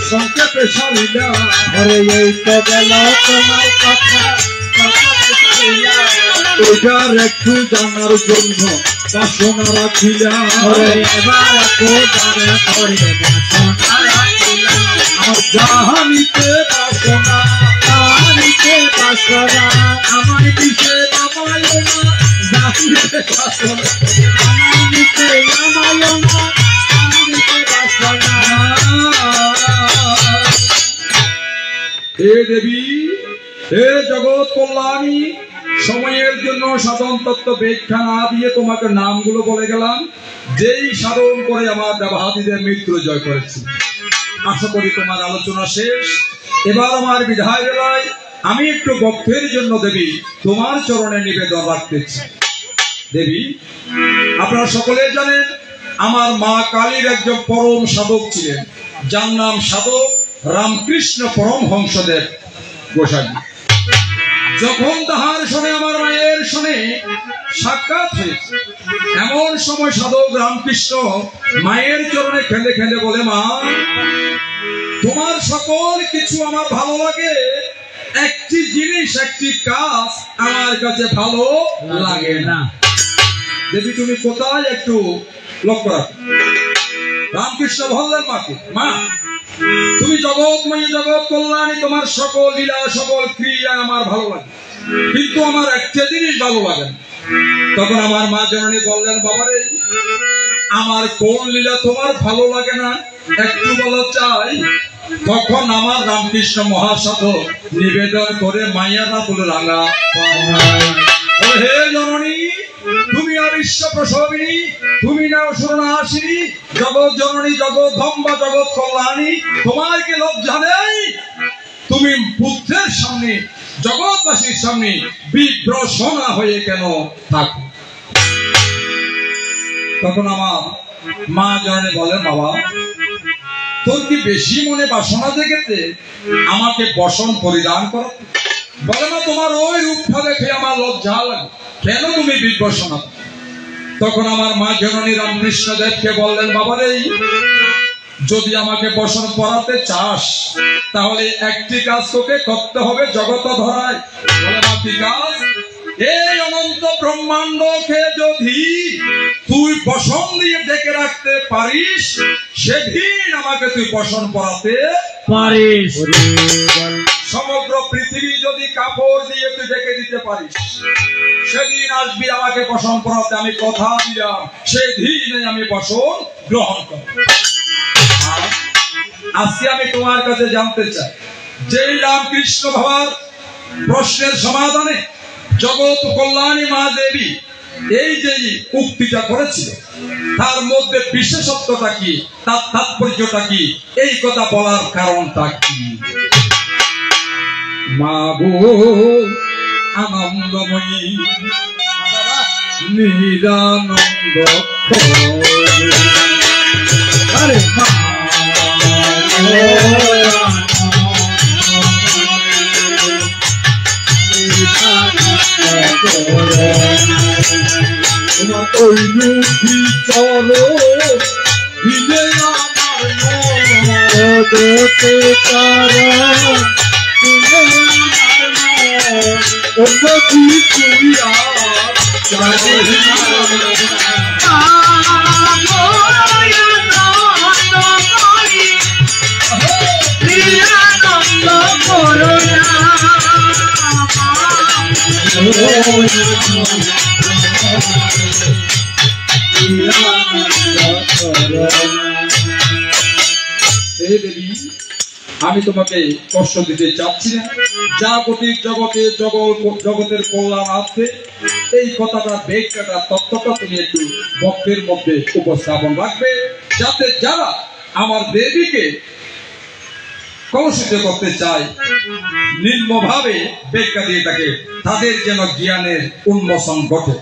Speaker 2: সংক্ষেপে সারিলা।
Speaker 3: আরে এই তো গেল তোমার কথা
Speaker 2: এটার একটু জানার জন্য বাসনা রাখিলাম।
Speaker 3: এবার জানে করে
Speaker 2: আমার জাহানিতে বাসনা,
Speaker 3: জানিতে বাসনা
Speaker 2: আমার দিকে নামায় না, জাহানিতে বাসনা
Speaker 3: আমার নিতে নামায় না, জানিতে বাসনা।
Speaker 2: হে দেবী, হে জগৎ কল্যাণী, সময়ের জন্য সাধন তত্ত্ব ব্যাখ্যা না দিয়ে তোমাকে নামগুলো বলে গেলাম, যেই সাধন করে আমার দেবাদিদের মৃত্যু জয় করেছি। আশা করি তোমার আলোচনা শেষ। এবার আমার বিদায় বেলায় আমি একটু ভক্তের জন্য দেবী তোমার চরণে নিবেদন রাখতেছি। দেবী, আপনারা সকলে জানেন আমার মা কালীর একজন পরম সাধক ছিলেন, যার নাম সাধক রামকৃষ্ণ পরমহংসদেব গোসাই। যখন তাহার সঙ্গে আমার মায়ের সঙ্গে সাক্ষাৎ হয়েছে, এমন সময় সাধক রামকৃষ্ণ মায়ের চরণে খেলে খেলে বলে, মা, তোমার সকল কিছু আমার ভালো লাগে, একটি জিনিস, একটি কাজ আমার কাছে ভালো লাগে না। দেবী, তুমি কোথায় একটু লক্ষ্য রাখো। রামকৃষ্ণ বললেন মাকে, মা, তুমি জগৎময়ী, জগৎ কল্যাণী, তোমার সকল লীলা, সকল ক্রিয়া আমার ভালো লাগে, কিন্তু আমার একটা জিনিস ভালো লাগে না। তখন আমার মা জননী বললেন, বাবারে, আমার কোন লীলা তোমার ভালো লাগে না, একটু বলা চাই। তখন আমার রামকৃষ্ণ মহাসাধক নিবেদন করে মাইয়া না বলে রাঙা, হে জননী, তুমি আর বিশ্ব প্রসবিনী, তুমি নাও শরণাসিনী, জগৎ জননী, জগৎ ধম্বা, জগৎ কল্যাণী, তোমার কি লজ্জা নেই? তুমি পুত্রের সামনে, জগৎবাসীর সামনে বিভ্রসনা হয়ে কেন থাকো? তখন আমার মা জননী বলেন, বাবা, তোর কি বেশি মনে বাসনা জেগেছে আমাকে বসন পরিধান করো? বলে, না, তোমার ওই রূপটা দেখে আমার লজ্জা লাগে, কেন তুমি বিভ্রসনা? তখন আমার মা জননী রামকৃষ্ণ দেবকে বললেন, বাবারে, যদি আমাকে বসন পড়াতে চাস তাহলে একটি কাজ তোকে করতে হবে জগৎ ধরায়। বলে, মা, কি কাজ? এই অনন্ত ব্রহ্মাণ্ডকে যদি তুই বসন দিয়ে ডেকে রাখতে পারিস, সেদিন আমাকে তুই বসন পরাতে
Speaker 3: পারিস।
Speaker 2: সমগ্র পৃথিবী যদি কাপড় দিয়ে তুই ডেকে দিতে পারিস, সেদিন আসবি আমাকে বসন পরাতে। আমি কথা দিলাম, সেদিন আমি বসন গ্রহণ করব। আজকে আমি তোমার কাছে জানতে চাই, যে রামকৃষ্ণ ভাবার প্রশ্নের সমাধানে জগৎ কল্যাণী মা দেবী এই যে উক্তিটা করেছিল, তার মধ্যে বিশেষত্বটা কি, তার তাৎপর্যটা কি, এই কথা বলার কারণটা কি? মা গো আনন্দময়ী নিরানন্দ আরে মা তোমার ওই মুখী চলো ভিজে আমার
Speaker 3: দেখতে পারো
Speaker 2: অন্য কিছুই আর চাই দেবী, আমি তোমাকে কষ্ট দিতে চাচ্ছি না। জাগতিক জগতের কল্যাণ আছে, এই কথাটা ব্যাখ্যাটা তত্ত্বটা তুমি একটু বক্তের মধ্যে উপস্থাপন রাখবে, যাতে যারা আমার দেবীকে কলুষিত করতে চায় নিম্নভাবে ব্যাখ্যা দিয়ে থাকে, তাদের যেন জ্ঞানের উন্মোচন ঘটে।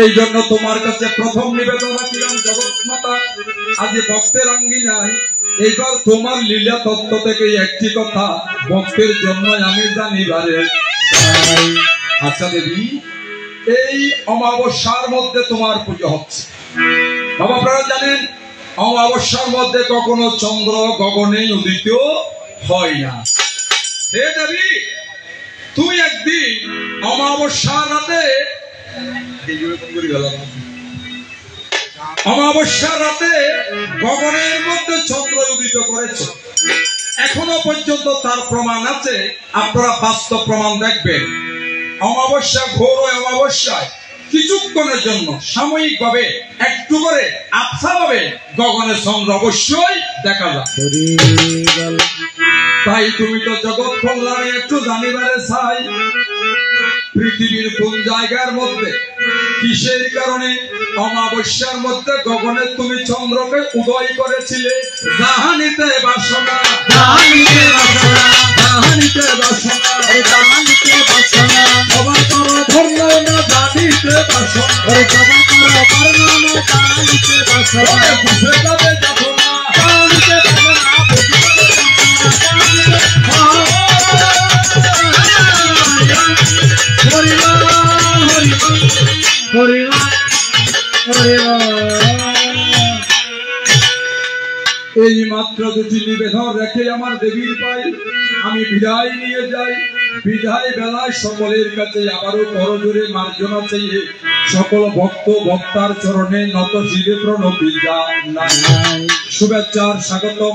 Speaker 2: এই জন্য তোমার কাছে প্রথম নিবেদন রাখিলাম জগৎ মাতা, আজ ভক্তের আঙ্গিনায় এইবার তোমার লীলা তত্ত্ব থেকে একটি কথা ভক্তের জন্য আমি জানিবারে। আচ্ছা দেবী, এই অমাবস্যার মধ্যে তোমার পুজো হচ্ছে। বাবা, আপনারা জানেন অমাবস্যার মধ্যে কখনো চন্দ্র গগনে উদিত হয় না। হে দেবী, তুমি একদিন অমাবস্যার রাতে গগনের মধ্যে চন্দ্র উদিত করেছ। এখনো পর্যন্ত তার প্রমাণ আছে, আপনারা বাস্তব প্রমাণ দেখবেন। অমাবস্যা, ঘোর অমাবস্যায় কিছুক্ষণের জন্য সাময়িক ভাবে একটু করে আবছা ভাবে গগনের চন্দ্র অবশ্যই দেখা যায়। তাই তুমি তো জগৎ কল্যাণে একটু জানিবারে চাই, পৃথিবীর কোন জায়গার মধ্যে কিসের কারণে অমাবস্যার মধ্যে গগনে তুমি চন্দ্রকে উদয় করেছিলে? জাহানিতে বাসনা, জাহানিতে বাসনা, জাহানিতে বাসনা, জাহানিতে বাসনা, অবাক করো ধর্ম না জানিতে বাসনা, অবাক করো ধর্ম না জানিতে বাসনা, বুঝে যাবে যখন জানিতে বাসনা। এই মাত্র দুটি নিবেদন রেখে আমার দেবীর পাই আমি বিদায় নিয়ে যাই। বিদায় বেলায় সকলের কাছে আবারও করজোরে মার্জনা চেয়ে সকল ভক্ত ভক্তার চরণে নত শিরে প্রণতি জানাই। শুভেচ্ছার স্বাগতম।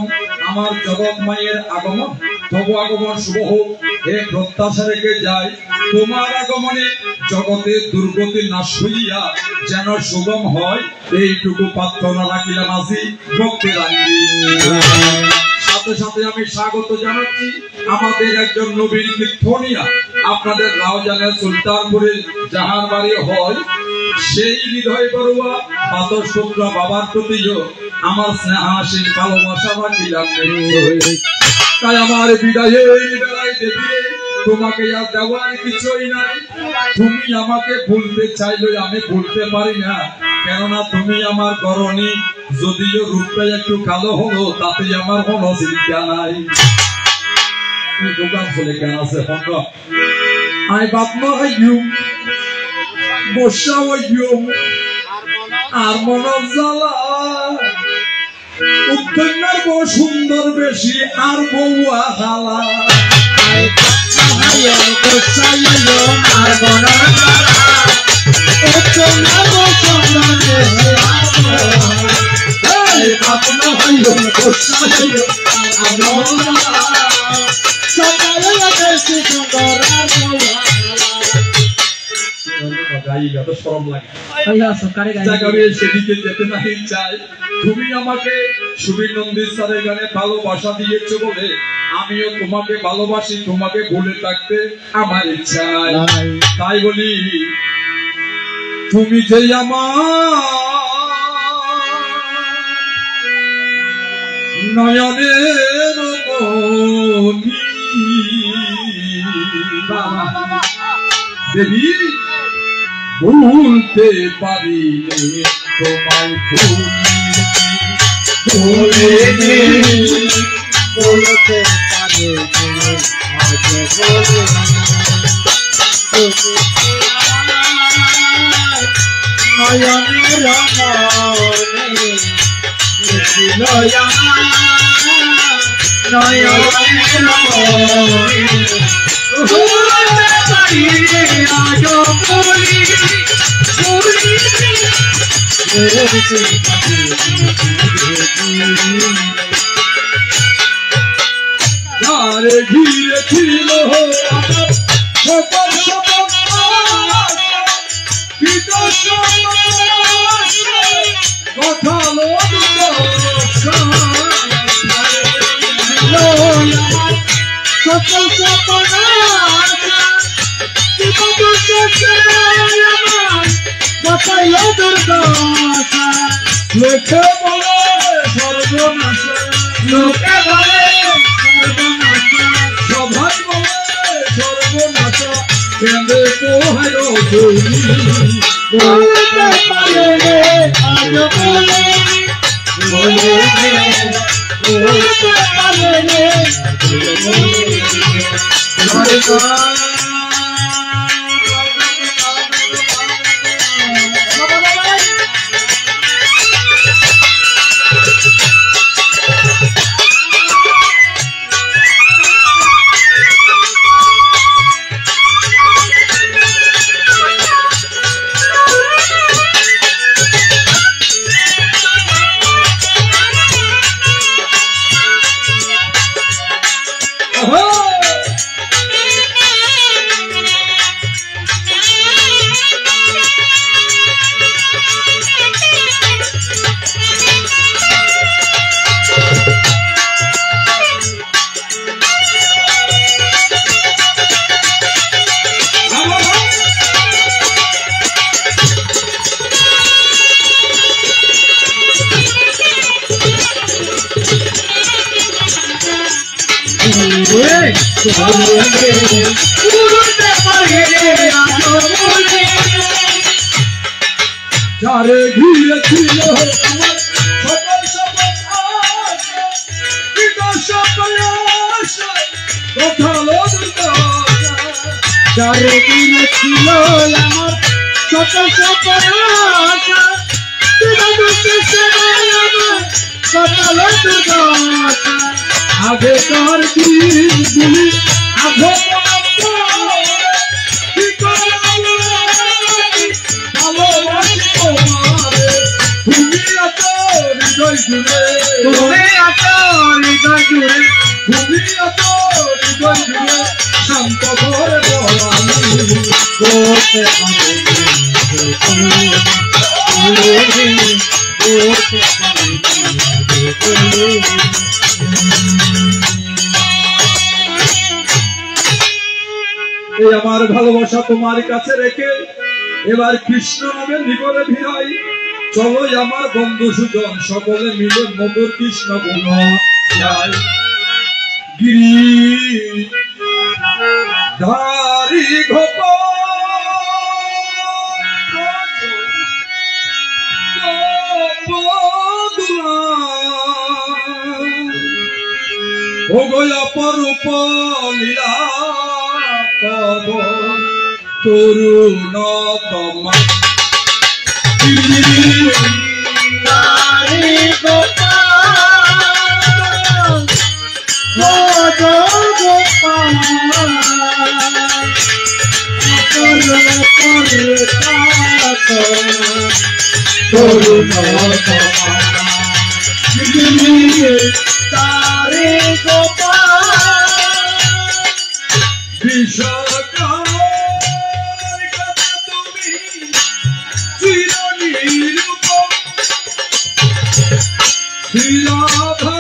Speaker 2: আমার জগৎ মায়ের আগমন, তবু আগমন শুভ হোক এ প্রত্যাশা রেখে যায়। তোমার আগমনে জগতের দুর্গতি নাশ হইয়া যেন সুগম হয়, এইটুকু প্রার্থনা রাখিলাম আজি ভক্তের আঙ্গি। সাথে সাথে আমি স্বাগত জানাচ্ছি আমাদের একজন নবীন কীর্তনিয়া, আপনাদের রাউজানের সুলতানপুরে যাহার বাড়ি হয় সেই হৃদয় বড়ুয়া পাথর শুক্রা বাবার প্রতিও আমার স্নেহাসীন ভালোবাসা রাখিলাম। তাই আমার বিদায়ের বেলায় দেবী, তোমাকে আর দেওয়ার কিছুই নাই। তুমি আমাকে ভুলতে চাইলে আমি ভুলতে পারি না, কেননা তুমি আমার করণী। যদিও রূপটা একটু কালো হলো, তাতে আমার কোনো চিন্তা নাই। তুমি দোকান চলে কেন আছে আই বাপমা হইয়ু বসা হইয়ু আর মন জ্বালা উত্তর বউ সুন্দর বেশি আর বউয়া হালা। সেদিকে যেতে নাই চাই। তুমি আমাকে সুবীর নন্দী স্যারের গানে ভালোবাসা দিয়েছো বলে আমিও তোমাকে ভালোবাসি, তোমাকে ভুলে থাকতে আমার ইচ্ছা নাই। তাই বলি তুমি যে আমার নয়নের মনি দেবী, ভুলতে পারি তোমায়
Speaker 3: বলতে পারে নয়নের
Speaker 2: যারে ঘিরে ছিল কথালো লোকে বলে সর্বনাশ, লোকে বলে সবাই বলে সর্বনাশ, কেন্দ্রে পোহায়
Speaker 3: বলতে পারে আজ বলতে পারে
Speaker 2: যারে ঘিরেছিল
Speaker 3: যারে দিয়েছিল আমার শত শত আশা, সকালে দুর্দশা
Speaker 2: আগেকার দিনগুলি আঘো ভালোবাসি তোমারে, তুমি এত হৃদয় জুড়ে,
Speaker 3: তুমি এত হৃদয় জুড়ে,
Speaker 2: তুমি এত হৃদয় জুড়ে শান্ত করে বলামি
Speaker 3: করতে
Speaker 2: এই আমার ভালোবাসা তোমার কাছে রেখে এবার কৃষ্ণ নামে নিকরে ভিড়াই। চলো আমার বন্ধু সুজন সকলে মিলে মধুর কৃষ্ণ গুণ গাই। গিরি ধারি ভোগয়া পরূপ লীলা তব তরুণ তমা
Speaker 3: নারী গোপাল গোপাল তারে গোপাল
Speaker 2: বিষকার কথা তুমি চিরনিরূপম শ্রীরাধা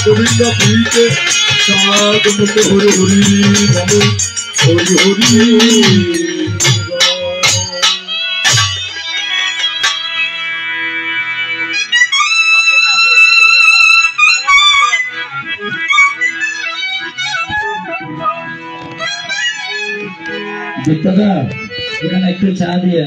Speaker 2: গোবিন্দ পুরীতে সাধ হরি হরি হরি হরি
Speaker 4: দাদা এখানে একটু চা দিয়ে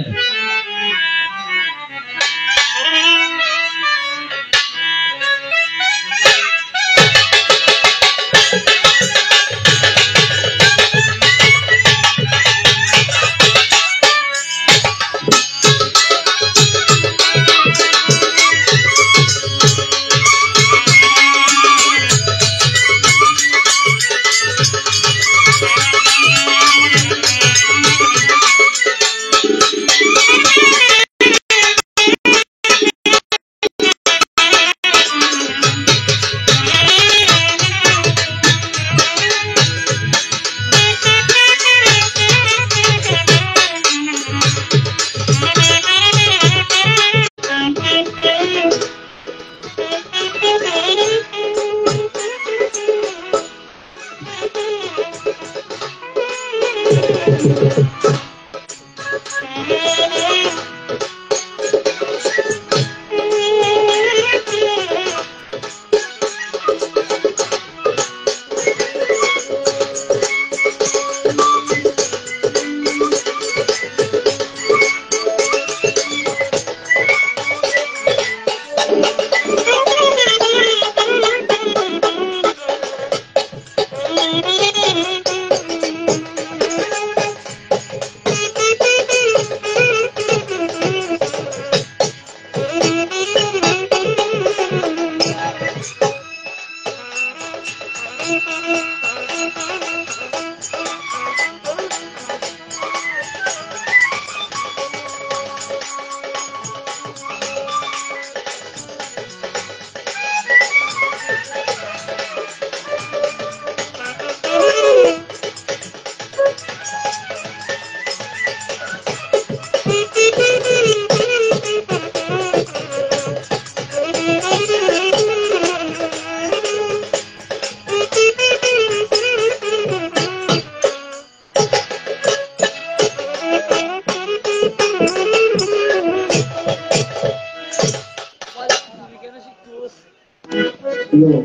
Speaker 3: हेलो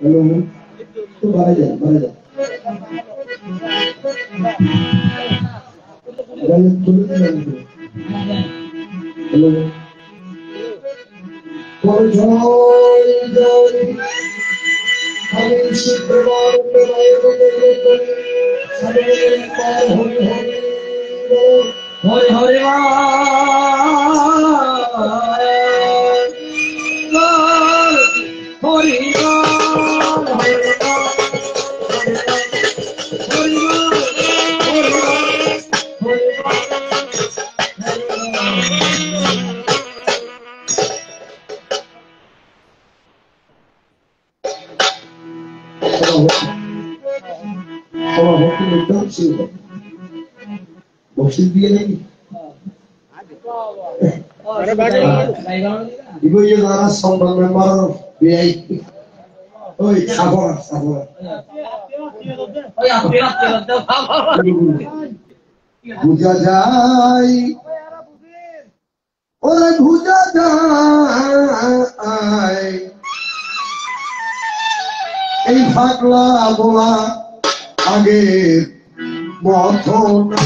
Speaker 3: हेलो तो बाहर जा बाहर जा हेलो कोई जाओ हमें शुक्रवार को आएगा तो हरे पार हरे हरे हरे हरे সভাপতি নিতাম ছিল বক্সিস দিয়ে নাকি ইয়ে যারা সম্মান মেম্বার ভিআইপি ওই সাফর বুঝা যায় ওরে বুঝা যায় এই পাগলা বলা আগের মতো না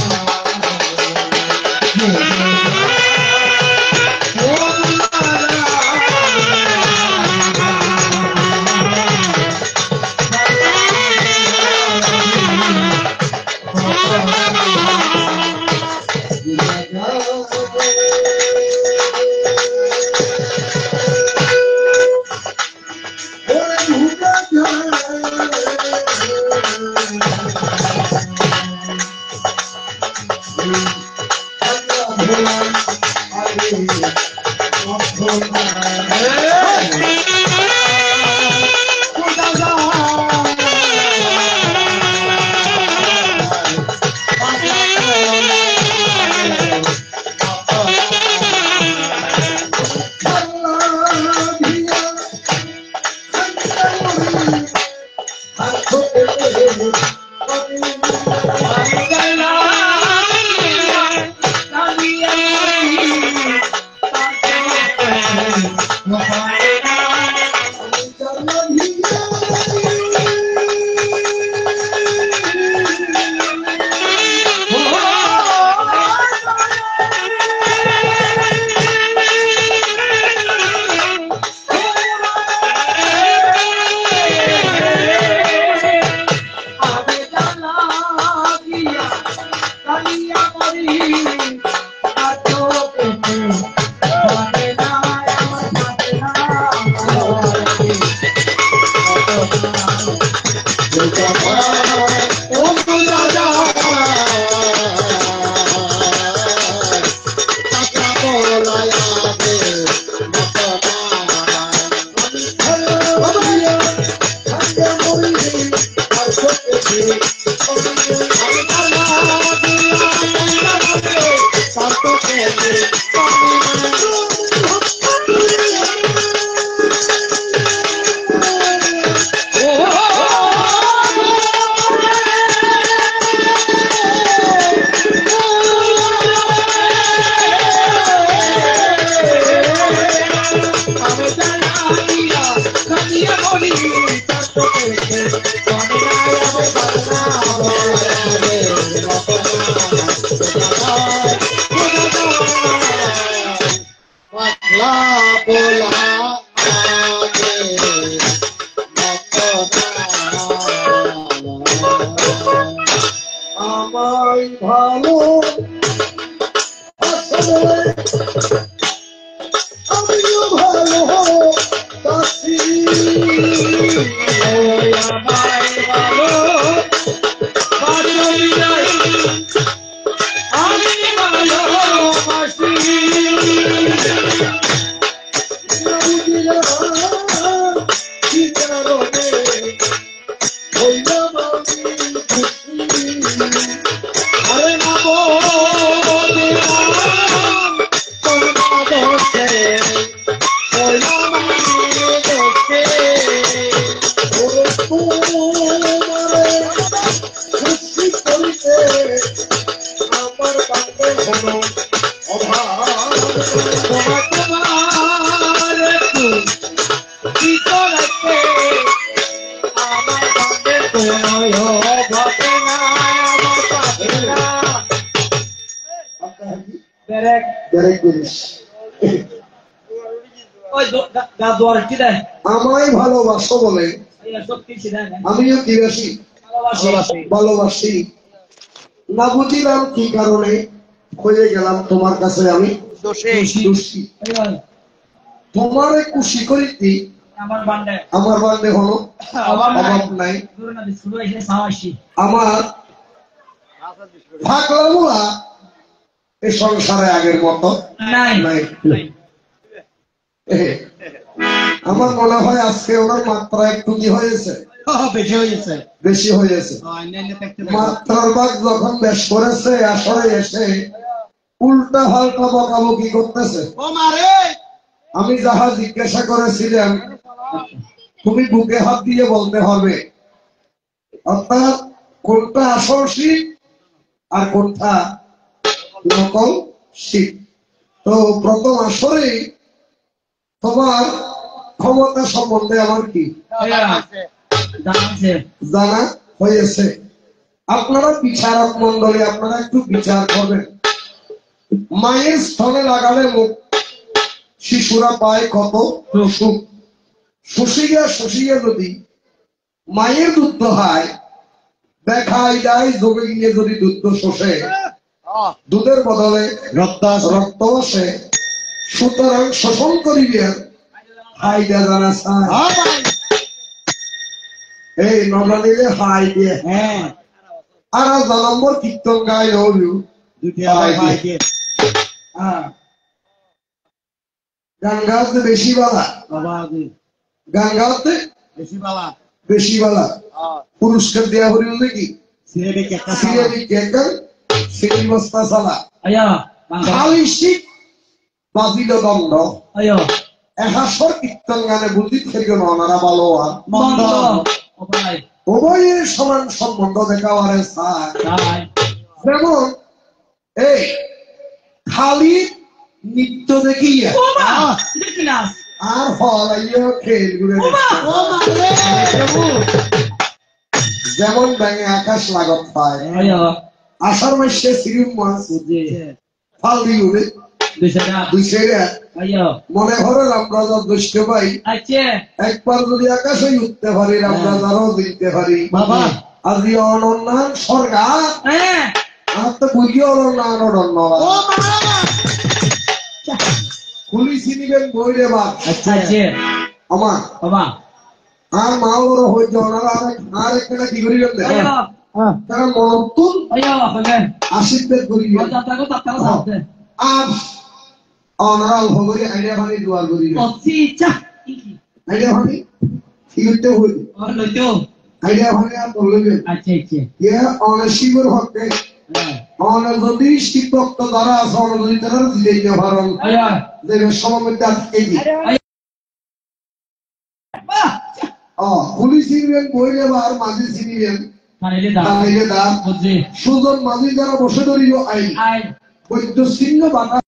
Speaker 3: আমায় ভালোবাসো বলে আমিও কি বেশি ভালোবাসি না বুঝিলাম কি কারণে হয়ে গেলাম তোমার কাছে আমি দোষী তোমার খুশি করিতে আমার বান্ডে হলো অভাব নাই আমার ভাগলামুলা এই সংসারে আগের মতো নাই আমার মনে হয় আজকে ওনার মাত্রা একটু কি হয়েছে,
Speaker 5: বেশি হয়েছে।
Speaker 3: বেশি হয়েছে। মাত্রার ভাগ যখন বেশ করেছে, আসলে এসে উল্টা পাল্টা বকাবকি করতেছে।
Speaker 5: ও মারে
Speaker 3: আমি যাহা জিজ্ঞাসা করেছিলাম তুমি বুকে হাত দিয়ে বলতে হবে, অর্থাৎ কোনটা আসল শিব আর কোনটা নকল শিব। তো প্রথম আসরে তোমার ক্ষমতা সম্বন্ধে আমার কি জানা হয়েছে। আপনারা বিচারক মন্ডলী, আপনারা একটু বিচার করবেন। মায়ের স্থলে লাগালে মুখ শিশুরা পায় কত সুখ। শুষিয়া যদি মায়ের দুধ হয়, দেখাই যায় জমে গিয়ে যদি দুধ শোষে, দুধের বদলে রক্ত আসে। সুতরাং শোষণ করিবে হাইডা জানা চায়। এই নজা দিলে হাই দিয়ে আর নম্বর কীর্তন গায় গান গাওয়াতে বেশি বালা, গান গাওয়াতে বেশি বালা। পুরস্কার দেওয়া হরিল নাকি বস্তা চালা খালি শিখ বাজিল দণ্ড এহাসর কীর্তন গানে বুদ্ধি থেকে ননারা ভালো উভয়ের সমান সম্বন্ধ দেখাওয়ারে চায়। যেমন এই খালি নৃত্য দেখিয়া আর হলাইয়া খেল ঘুরে যেমন ব্যাঙে আকাশ লাগত পায়, আষাঢ় মাসে সিরিম মাছ ফাল দিয়ে উড়ে দুই সাইডে মনে করে রামরাজার দুষ্ট ভাই একবার যদি আকাশে উঠতে পারি রামরাজারও দিতে পারি। আজি অনন্যান সরকার আর তো বুঝি অনন্যান খুলি চিনিবেন বই রে বাপ আমার আর মা ওর হইতে আর একটা কি করিবেন তারা মনতুন আশীর্বাদ করিবেন আর অনারাল ভগরি আইডিয়া ভানি দুয়ার করিবেন আইডিয়া ভানি ঠিক হইতে হইল আইডিয়া ভানি আর বলবেন ইয়া অনশিবর হতে অন যদি শিব ভক্ত দ্বারা আছে অন যদি তারা দিতে পারেন যে সমমধ্যে আটকে পুলিশ চিনবেন বইলে বার মাঝি চিনিবেন সুজন মাঝি যারা বসে ধরিল আইন বৈদ্য চিহ্ন বাধা